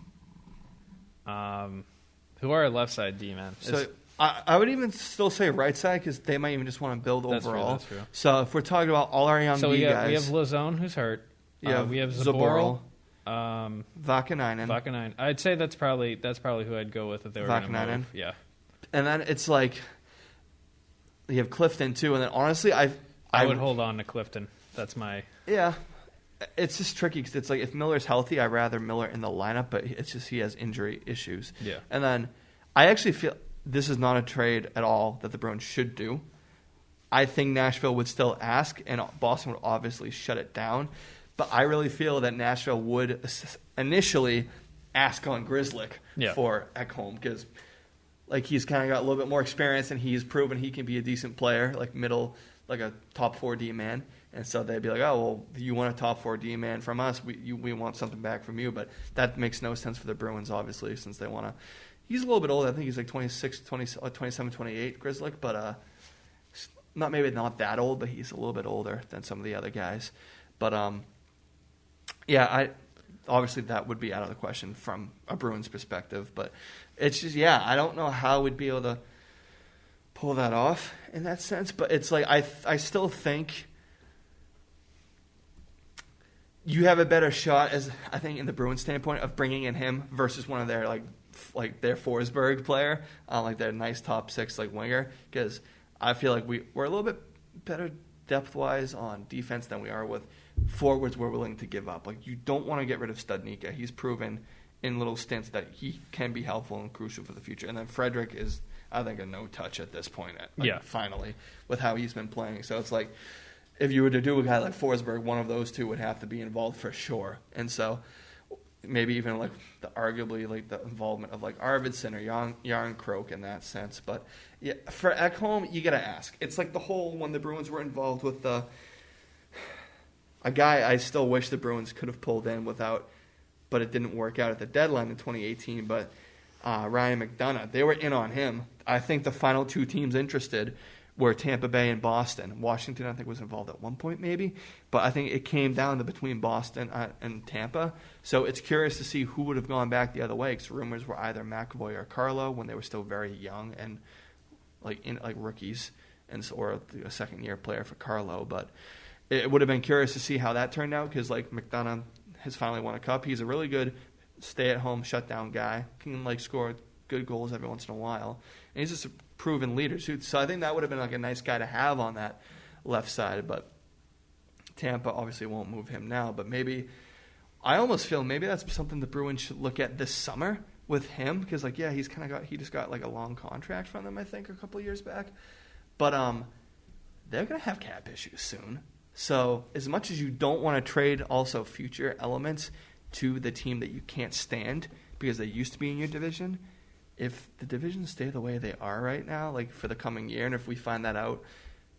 B: Who are our left side D men?
A: So I would even still say right side, because they might even just want to build overall.
B: That's true.
A: So if we're talking about all our young D guys,
B: we have Lazone who's hurt.
A: Yeah,
B: we have Zaboral.
A: Vakanainen.
B: I'd say that's probably who I'd go with if they were going to move. Yeah.
A: And then it's like you have Clifton too, and then honestly, I
B: would hold on to Clifton. That's my
A: It's just tricky because it's like if Miller's healthy, I'd rather Miller in the lineup, but it's just he has injury issues.
B: Yeah.
A: And then I actually feel this is not a trade at all that the Bruins should do. I think Nashville would still ask, and Boston would obviously shut it down. But I really feel that Nashville would initially ask on Grzelcyk for Ekholm, because he's kind of got a little bit more experience and he's proven he can be a decent player, like a top 4 D man. And so they'd be like, oh, well, you want a top 4 D man from us. We want something back from you. But that makes no sense for the Bruins, obviously, since they want to. He's a little bit old. I think he's 26, 27, 28, Grzelcyk. But maybe not that old, but he's a little bit older than some of the other guys. But, obviously that would be out of the question from a Bruins perspective. But it's just, I don't know how we'd be able to pull that off in that sense. But it's like I still think you have a better shot, as I think in the Bruins standpoint, of bringing in him versus one of their like their Forsberg player, like their nice top 6 winger, because I feel like we're a little bit better depth-wise on defense than we are with forwards we're willing to give up. Like, you don't want to get rid of Studnicka. He's proven in little stints that he can be helpful and crucial for the future. And then Frederick is, I think, a no-touch at this point, finally, with how he's been playing. So it's like, if you were to do a guy like Forsberg, one of those two would have to be involved for sure. And so maybe even like arguably like the involvement of like Arvidsson or Järnkrok in that sense. But yeah, for Ekholm, you got to ask. It's like the whole when the Bruins were involved with a guy I still wish the Bruins could have pulled in without, but it didn't work out at the deadline in 2018. But Ryan McDonough, they were in on him. I think the final two teams interested were Tampa Bay and Boston. Washington, I think, was involved at one point maybe. But I think it came down to between Boston and Tampa. So it's curious to see who would have gone back the other way, because rumors were either McAvoy or Carlo when they were still very young and like rookies, or a second-year player for Carlo. But it would have been curious to see how that turned out, because like McDonough has finally won a cup. He's a really good stay-at-home, shutdown guy. Can like score good goals every once in a while. And he's just a proven leader too. So I think that would have been like a nice guy to have on that left side. But Tampa obviously won't move him now. But maybe I almost feel maybe that's something the Bruins should look at this summer with him, because like he just got like a long contract from them, I think, a couple of years back. But they're gonna have cap issues soon. So as much as you don't want to trade also future elements to the team that you can't stand because they used to be in your division, if the divisions stay the way they are right now, like for the coming year, and if we find that out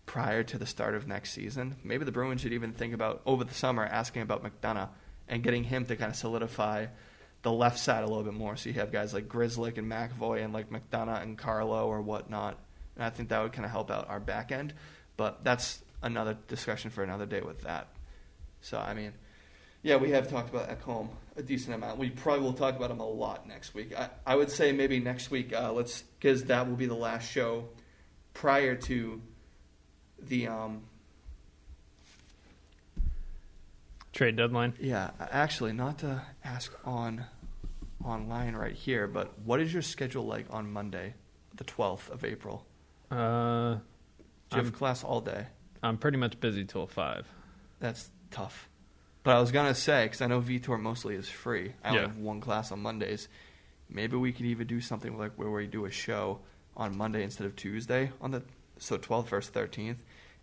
A: prior to the start of next season, maybe the Bruins should even think about, over the summer, asking about McDonough and getting him to kind of solidify the left side a little bit more. So you have guys like Grzelcyk and McAvoy and like McDonough and Carlo or whatnot. And I think that would kind of help out our back end. But that's another discussion for another day with that. So, I mean, yeah, we have talked about Ekholm a decent amount. We probably will talk about him a lot next week. I would say maybe next week, because that will be the last show prior to the
B: trade deadline.
A: Yeah, actually, not to ask online right here, but what is your schedule like on Monday, the 12th of April? Do you have class all day?
B: I'm pretty much busy till 5.
A: That's tough. But I was going to say, because I know Vitor mostly is free. I only have one class on Mondays. Maybe we could even do something like where we do a show on Monday instead of Tuesday, so 12th versus 13th,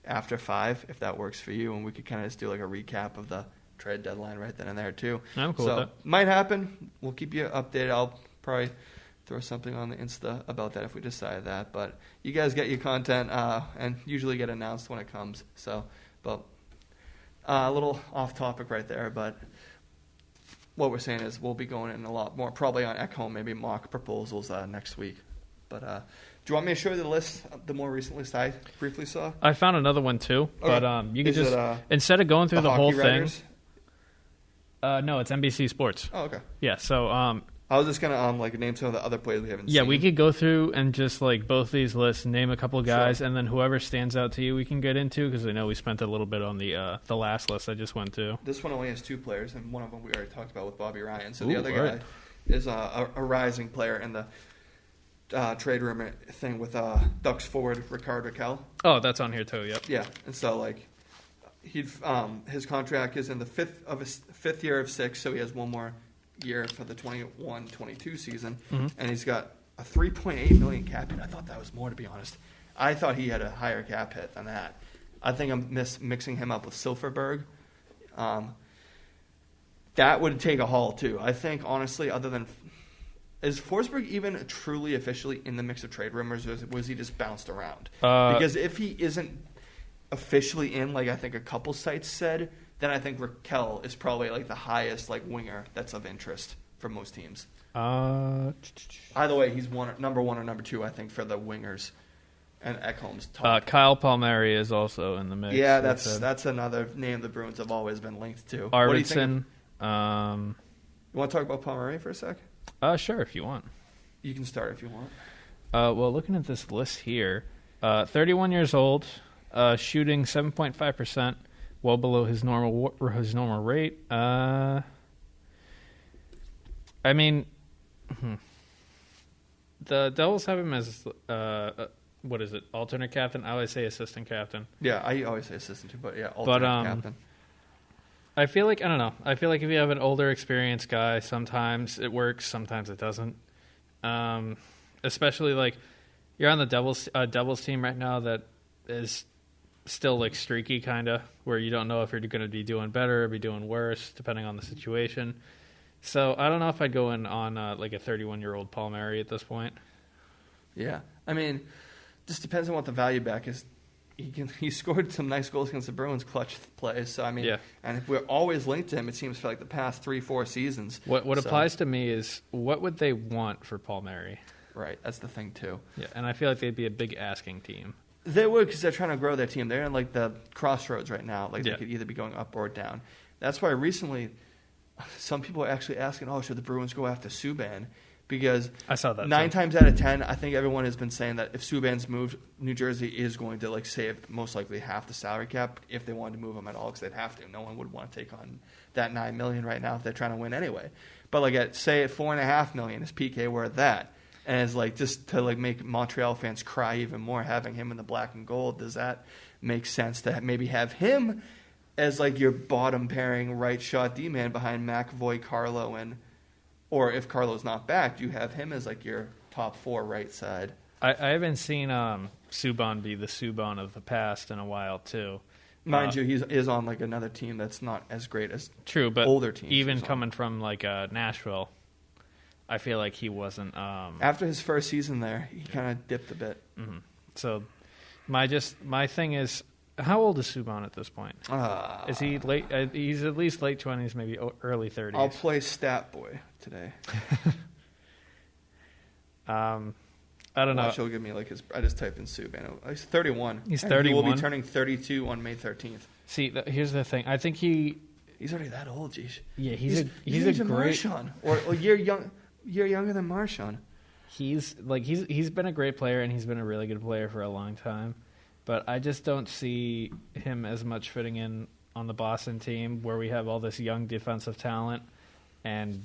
A: after 5, if that works for you. And we could kind of just do like a recap of the trade deadline right then and there, too.
B: I'm cool with that.
A: Might happen. We'll keep you updated. I'll probably throw something on the Insta about that if we decide that. But you guys get your content and usually get announced when it comes. So, but a little off topic right there, but what we're saying is we'll be going in a lot more, probably on Ekholm, maybe mock proposals next week. But do you want me to show you the list, the more recent list I briefly saw?
B: I found another one too, but you can just, instead of going through the whole thing. No, it's NBC Sports.
A: Oh, okay.
B: Yeah, so
A: I was just gonna name some of the other players we haven't seen.
B: Yeah, we could go through and just like both these lists, name a couple of guys, and then whoever stands out to you, we can get into, because I know we spent a little bit on the last list I just went to.
A: This one only has 2 players, and one of them we already talked about with Bobby Ryan. So the other guy is a rising player in the trade rumor thing with Ducks forward Ricardo Raquel.
B: Oh, that's on here too. Yep.
A: Yeah, and so his contract is in the fifth year of 6, so he has one more year for the 21-22 season, and he's got a $3.8 million cap hit. I thought that was more, to be honest. I thought he had a higher cap hit than that. I think I'm mixing him up with Silfverberg. That would take a haul too. I think, honestly, other than, is Forsberg even truly officially in the mix of trade rumors, or was he just bounced around? Because if he isn't officially in, like I think a couple sites said, then I think Raquel is probably like the highest winger that's of interest for most teams. Either way, he's number 1 or number 2, I think, for the wingers. And Ekholm's top.
B: Kyle Palmari is also in the mix.
A: Yeah, that's another name the Bruins have always been linked to.
B: Arvidsson.
A: You want to talk about Palmari for a sec?
B: Sure, if you want.
A: You can start if you want.
B: Well, looking at this list here, 31 years old, shooting 7.5%. Well below his normal rate. I mean, the Devils have him as what is it? Alternate captain? I always say assistant captain.
A: Yeah, I always say assistant too, but yeah, alternate captain.
B: I feel like, I don't know. I feel like if you have an older, experienced guy, sometimes it works, sometimes it doesn't. Especially like you're on the doubles team right now that is still like streaky kind of, where you don't know if you're going to be doing better or be doing worse depending on the situation. So I don't know if I'd go in on like a 31-year-old Palmari at this point.
A: Yeah, I mean, just depends on what the value back is. He scored some nice goals against the Bruins, clutch plays. So I mean,
B: yeah.
A: And if we're always linked to him, it seems for like the past 3-4 seasons.
B: What applies to me is what would they want for Palmari?
A: Right, that's the thing too.
B: Yeah, and I feel like they'd be a big asking team.
A: They would, because they're trying to grow their team. They're in like the crossroads right now. Like they could either be going up or down. That's why recently, some people are actually asking, "Oh, should the Bruins go after Subban?" Because
B: I saw that
A: 9 times out of 10, I think everyone has been saying that if Subban's moved, New Jersey is going to like save most likely half the salary cap if they wanted to move him at all, because they'd have to. No one would want to take on that $9 million right now if they're trying to win anyway. But like at say at $4.5 million, is PK worth that? And it's like just to like make Montreal fans cry even more, having him in the black and gold. Does that make sense to maybe have him as like your bottom pairing right shot D-man behind McAvoy, Carlo, and or if Carlo's not back, do you have him as like your top 4 right side?
B: I haven't seen Subban be the Subban of the past in a while too.
A: Mind you, he is on like another team that's not as great as
B: true, but
A: older teams.
B: Even coming from like Nashville, I feel like he wasn't.
A: After his first season there, he kind of dipped a bit.
B: Mm-hmm. So my thing is, how old is Subban at this point? Is he late? He's at least late 20s, maybe early 30s.
A: I'll play stat boy today.
B: I don't know.
A: She'll give me like his. I just typed in Subban. He's 31.
B: He's 31.
A: He will be turning 32 on May 13th.
B: See, here's the thing. I think he's
A: already that old. Geez.
B: Yeah, he's a great
A: Marchand, or a year younger than Marchand.
B: He's been a great player, and he's been a really good player for a long time. But I just don't see him as much fitting in on the Boston team where we have all this young defensive talent. And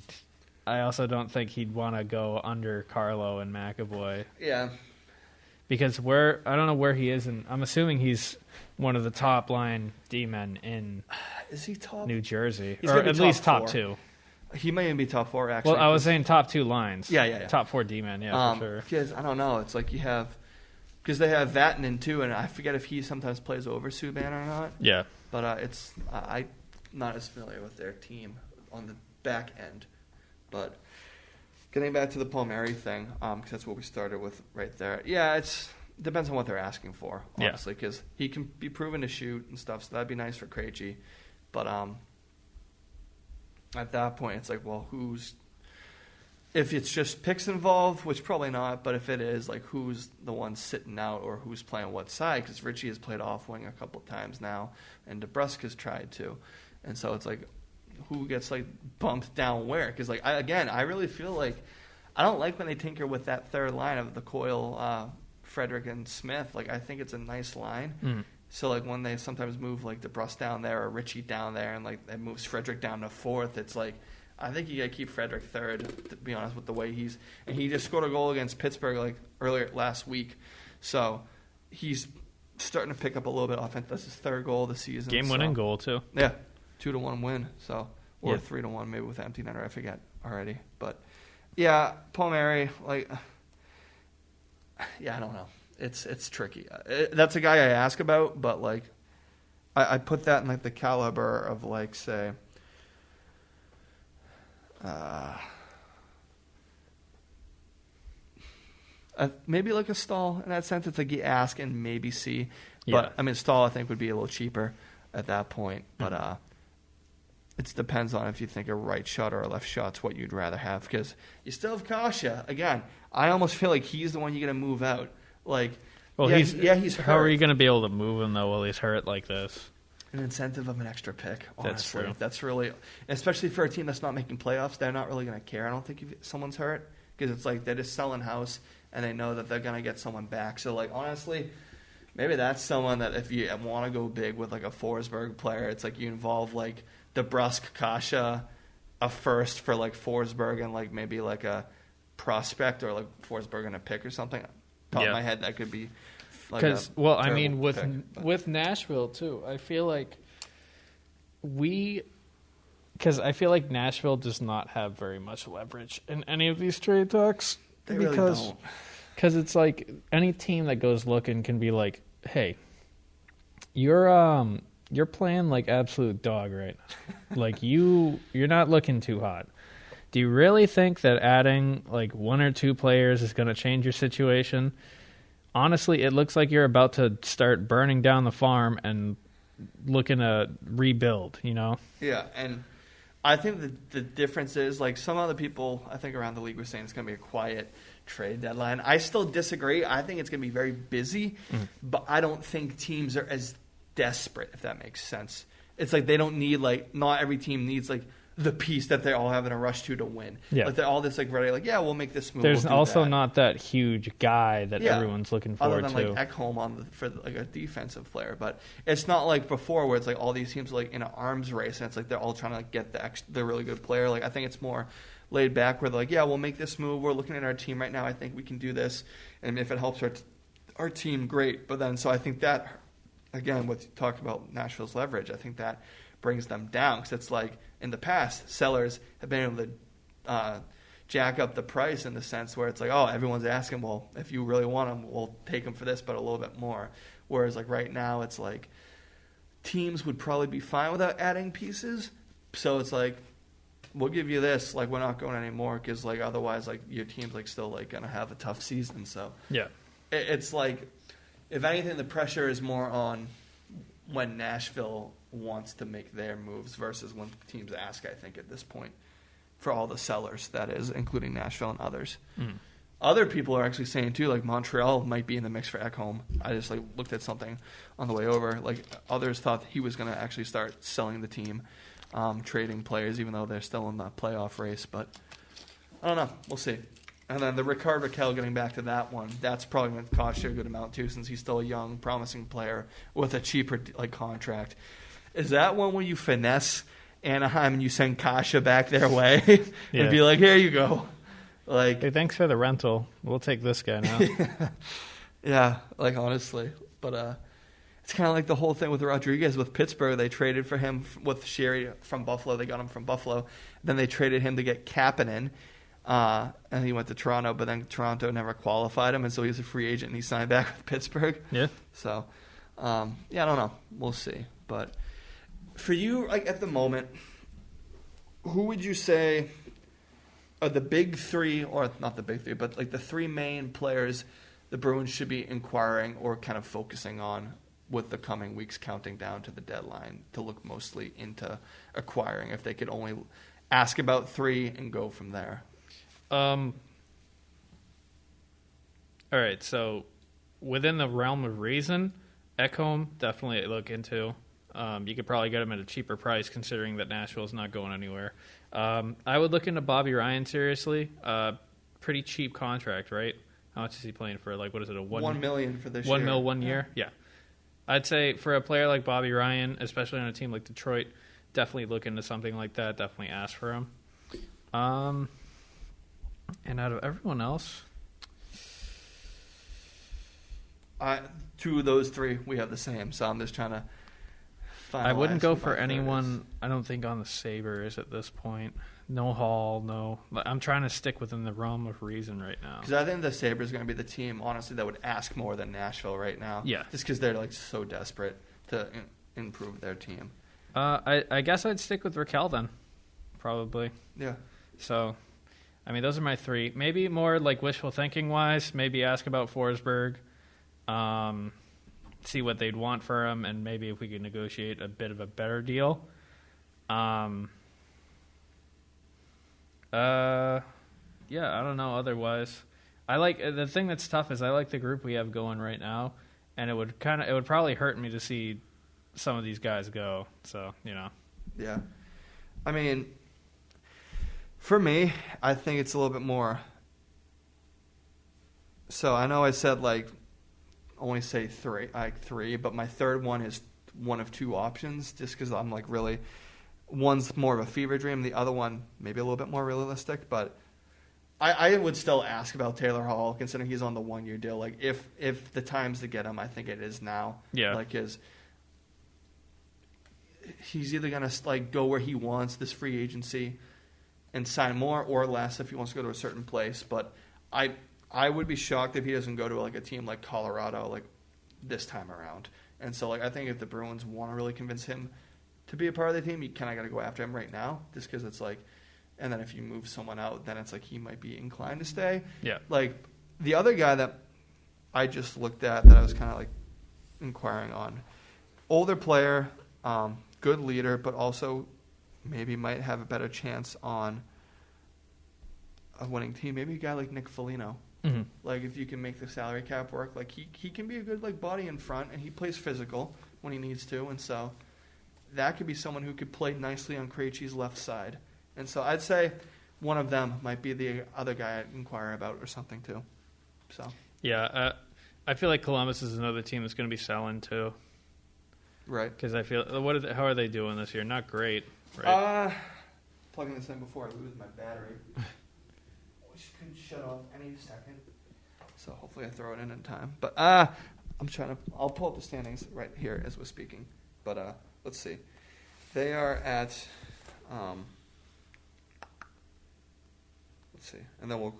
B: I also don't think he'd want to go under Carlo and McAvoy.
A: Yeah.
B: Because I don't know where he is, and I'm assuming he's one of the top line D-men in
A: is he top?
B: New Jersey.
A: He's
B: or at least top
A: 4.
B: 2.
A: He may even be top 4, actually.
B: Well, I was saying top 2 lines.
A: Yeah.
B: Top 4 D-men, for sure.
A: Because, I don't know, it's like you have... Because they have Vatanen, too, and I forget if he sometimes plays over Subban or not.
B: Yeah.
A: But I'm not as familiar with their team on the back end. But getting back to the Palmari thing, because that's what we started with right there. Yeah, it depends on what they're asking for, honestly, because he can be proven to shoot and stuff, so that'd be nice for Krejci. But at that point, it's like, well, if it's just picks involved, which probably not, but if it is, like, who's the one sitting out or who's playing what side? Because Richie has played off wing a couple times now, and DeBrusk has tried to. And so it's like, who gets, like, bumped down where? Because, like, I really feel like I don't like when they tinker with that third line of the Coyle, Frederick, and Smith. Like, I think it's a nice line. Mm. So, like, when they sometimes move, like, DeBrusk down there or Richie down there and, like, it moves Frederick down to 4th, it's like, I think you got to keep Frederick 3rd, to be honest, with the way he's... And he just scored a goal against Pittsburgh, like, earlier last week. So, he's starting to pick up a little bit of offense. That's his 3rd goal of the season.
B: Game-winning goal, too.
A: Yeah. 2-1 win, so... Or 3-1, maybe with empty netter, I forget already. But, yeah, Palmari, like... Yeah, I don't know. It's tricky. That's a guy I ask about, but, like... I put that in, like, the caliber of, like, say... maybe like a Stahl in that sense. It's like you ask and maybe see. But I mean, Stahl I think would be a little cheaper at that point. But it depends on if you think a right shot or a left shot's what you'd rather have. Because you still have Kasha. Again, I almost feel like he's the one you're gonna move out. Like,
B: well, he's hurt. How are you gonna be able to move him though while he's hurt like this?
A: An incentive of an extra pick, honestly.
B: That's true.
A: That's really, especially for a team that's not making playoffs, they're not really going to care. I don't think if someone's hurt, because it's like they're just selling house and they know that they're going to get someone back. So, like, honestly, maybe that's someone that if you want to go big with, like, a Forsberg player, it's like you involve, like, DeBrusk, Kasha, a first for, like, Forsberg and, like, maybe, like, a prospect or, like, Forsberg and a pick or something. top of my head that could be.
B: Because with Nashville too, I feel like Nashville does not have very much leverage in any of these trade talks.
A: They really don't.
B: Because it's like any team that goes looking can be like, hey, you're playing like absolute dog right now. Like you're not looking too hot. Do you really think that adding like one or two players is going to change your situation? Honestly, it looks like you're about to start burning down the farm and looking to rebuild, you know?
A: Yeah, and I think the difference is, like, some other people, I think, around the league were saying it's going to be a quiet trade deadline. I still disagree. I think it's going to be very busy, but I don't think teams are as desperate, if that makes sense. It's like they don't need, like, not every team needs, like, the piece that they all have in a rush to win.
B: Yeah.
A: Like, they're all this, like, ready, like, yeah, we'll make this move.
B: There's
A: we'll
B: also not that huge guy that everyone's looking forward
A: other than,
B: to.
A: like, Eckham for, like, a defensive player. But it's not like before where it's, like, all these teams are, like, in an arms race, and it's, like, they're all trying to, like, get the really good player. Like, I think it's more laid back where they're like, yeah, we'll make this move. We're looking at our team right now. I think we can do this. And if it helps our team, great. But then, so I think that, again, what you talked about Nashville's leverage, I think that brings them down. Because it's like, in the past, sellers have been able to jack up the price in the sense where it's like, oh, everyone's asking, well, if you really want them, we'll take them for this, but a little bit more. Whereas, like, right now, it's like teams would probably be fine without adding pieces. So it's like, we'll give you this, like, we're not going anymore because, like, otherwise, like, your team's, like, still, like, going to have a tough season. So
B: yeah,
A: it's like, if anything, the pressure is more on when Nashville wants to make their moves versus when teams ask, I think, at this point, for all the sellers, that is, including Nashville and others. Other people are actually saying, too, like, Montreal might be in the mix for Eckham. I just, like, looked at something on the way over. Like, others thought he was going to actually start selling the team, trading players, even though they're still in the playoff race. But I don't know. We'll see. And then the Ricardo Raquel, getting back to that one, that's probably going to cost you a good amount, too, since he's still a young, promising player with a cheaper, like, contract. Is that one where you finesse Anaheim and you send Kasha back their way and be like, here you go? Like,
B: hey, thanks for the rental. We'll take this guy now.
A: Yeah, like, honestly. But it's kind of like the whole thing with Rodriguez with Pittsburgh. They traded for him with Sherry from Buffalo. They got him from Buffalo. Then they traded him to get Kapanen. And he went to Toronto, but then Toronto never qualified him, and so he was a free agent, and he signed back with Pittsburgh. Yeah. So, I don't know. We'll see. But for you, like, at the moment, who would you say are the big three, or not the big three, but, like, the three main players the Bruins should be inquiring or kind of focusing on with the coming weeks counting down to the deadline to look mostly into acquiring, if they could only ask about three and go from there?
B: All right, so within the realm of reason, Eckham, definitely look into. You could probably get him at a cheaper price considering that Nashville's not going anywhere. I would look into Bobby Ryan seriously. Pretty cheap contract, right? How much is he playing for? Like, what is it, $1 million for this year? $1 million 1 year? Yeah. I'd say for a player like Bobby Ryan, especially on a team like Detroit, definitely look into something like that. Definitely ask for him. And out of everyone else,
A: two of those three we have the same. So I'm just trying to finalize.
B: I wouldn't go for anyone. I don't think on the Sabres at this point. No Hall, no. I'm trying to stick within the realm of reason right now.
A: Because I think the Sabres are going to be the team, honestly, that would ask more than Nashville right now. Yeah. Just because they're, like, so desperate to improve their team.
B: I guess I'd stick with Raquel then, probably.
A: Yeah.
B: So, I mean, those are my three. Maybe more like wishful thinking wise. Maybe ask about Forsberg, see what they'd want for him, and maybe if we could negotiate a bit of a better deal. Yeah, I don't know. Otherwise, I like the thing that's tough is I like the group we have going right now, and it would probably hurt me to see some of these guys go. So, you know.
A: Yeah. I mean, for me, I think it's a little bit more. So I know I said, like, only say three, but my third one is one of two options just because I'm, like, really, one's more of a fever dream. The other one, maybe a little bit more realistic, but I would still ask about Taylor Hall, considering he's on the 1-year deal. Like, if the time's to get him, I think it is now.
B: Yeah.
A: Like, he's either going to, like, go where he wants this free agency and sign more or less if he wants to go to a certain place. But I would be shocked if he doesn't go to, like, a team like Colorado, like, this time around. And so, like, I think if the Bruins want to really convince him to be a part of the team, you kind of got to go after him right now, just because it's like, and then if you move someone out, then it's like he might be inclined to stay.
B: Yeah.
A: Like, the other guy that I just looked at that I was kind of, like, inquiring on, older player, good leader, but also maybe might have a better chance on a winning team. Maybe a guy like Nick Foligno.
B: Mm-hmm.
A: Like, if you can make the salary cap work, like, he can be a good, like, body in front, and he plays physical when he needs to, and so that could be someone who could play nicely on Krejci's left side. And so I'd say one of them might be the other guy I'd inquire about or something too. So
B: Yeah, I feel like Columbus is another team that's going to be selling too.
A: Right.
B: Because I feel, how are they doing this year? Not great, right?
A: Plugging this in before I lose my battery, which could shut off any second. So hopefully I throw it in time. But I'll pull up the standings right here as we're speaking. But let's see. They are at, let's see, and then we'll,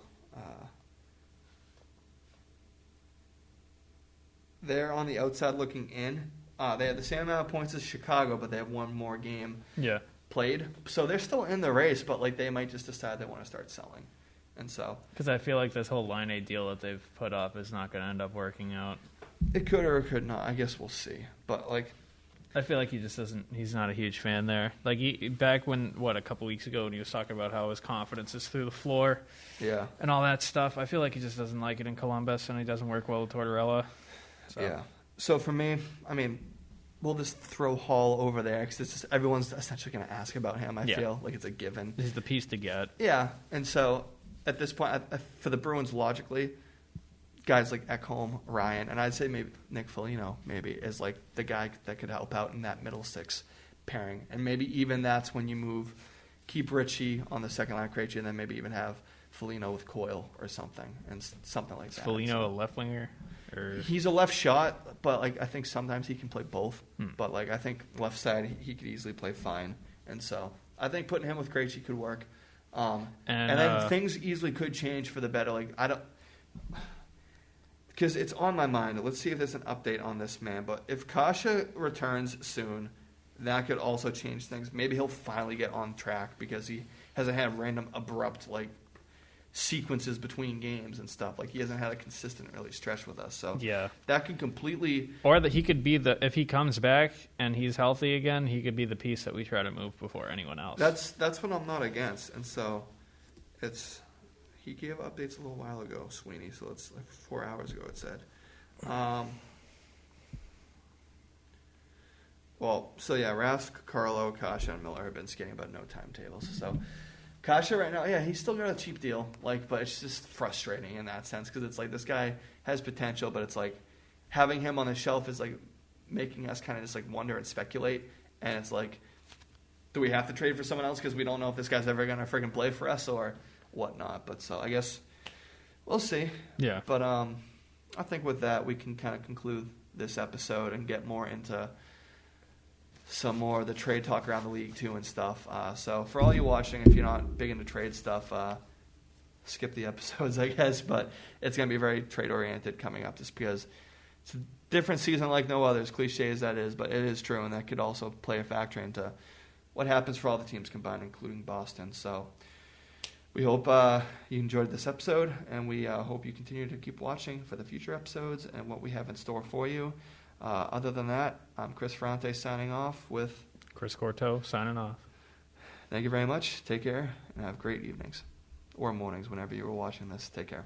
A: they're on the outside looking in. They have the same amount of points as Chicago, but they have one more game played. So they're still in the race, but like they might just decide they want to start selling. And so,
B: because I feel like this whole Line A deal that they've put up is not going to end up working out.
A: It could or it could not. I guess we'll see. But like,
B: I feel like he just doesn't. He's not a huge fan there. Like back when a couple weeks ago when he was talking about how his confidence is through the floor,
A: yeah,
B: and all that stuff. I feel like he just doesn't like it in Columbus, and he doesn't work well with Tortorella. So.
A: Yeah. So for me, I mean, we'll just throw Hall over there because it's just everyone's essentially going to ask about him. I feel like it's a given.
B: He's the piece to get.
A: Yeah, and so at this point, for the Bruins, logically, guys like Ekholm, Ryan, and I'd say maybe Nick Foligno maybe is like the guy that could help out in that middle six pairing, and maybe even that's when you keep Ritchie on the second line, Krejci, and then maybe even have Foligno with Coyle or something, and something like that. Is
B: Foligno a left winger?
A: He's a left shot, but like I think sometimes he can play both. But like I think left side he could easily play fine, and so I think putting him with Krejci could work. And then things easily could change for the better. Like I don't, because it's on my mind. Let's see if there's an update on this man. But if Kasha returns soon, that could also change things. Maybe he'll finally get on track because he hasn't had random abrupt like sequences between games and stuff. Like he hasn't had a consistent early stretch with us. So
B: yeah,
A: that could completely,
B: or that he could be if he comes back and he's healthy again, he could be the piece that we try to move before anyone else.
A: That's what I'm not against. And so he gave updates a little while ago, Sweeney. So it's like 4 hours ago. It said. Rask, Carlo, Kasha, and Miller have been skating, but no timetables. So. Kasha right now, he's still got a cheap deal, but it's just frustrating in that sense because it's like this guy has potential, but it's like having him on the shelf is like making us kind of just like wonder and speculate, and it's like, do we have to trade for someone else because we don't know if this guy's ever gonna freaking play for us or whatnot? But so I guess we'll see.
B: Yeah.
A: But I think with that we can kind of conclude this episode and get more into some more of the trade talk around the league too and stuff. So for all you watching, if you're not big into trade stuff, skip the episodes, I guess. But it's going to be very trade oriented coming up, just because it's a different season like no others. Cliche as that is, but it is true, and that could also play a factor into what happens for all the teams combined, including Boston. So we hope you enjoyed this episode, and we hope you continue to keep watching for the future episodes and what we have in store for you. Other than that, I'm Chris Ferrante signing off with
B: Chris Corto signing off.
A: Thank you very much. Take care and have great evenings or mornings whenever you were watching this. Take care.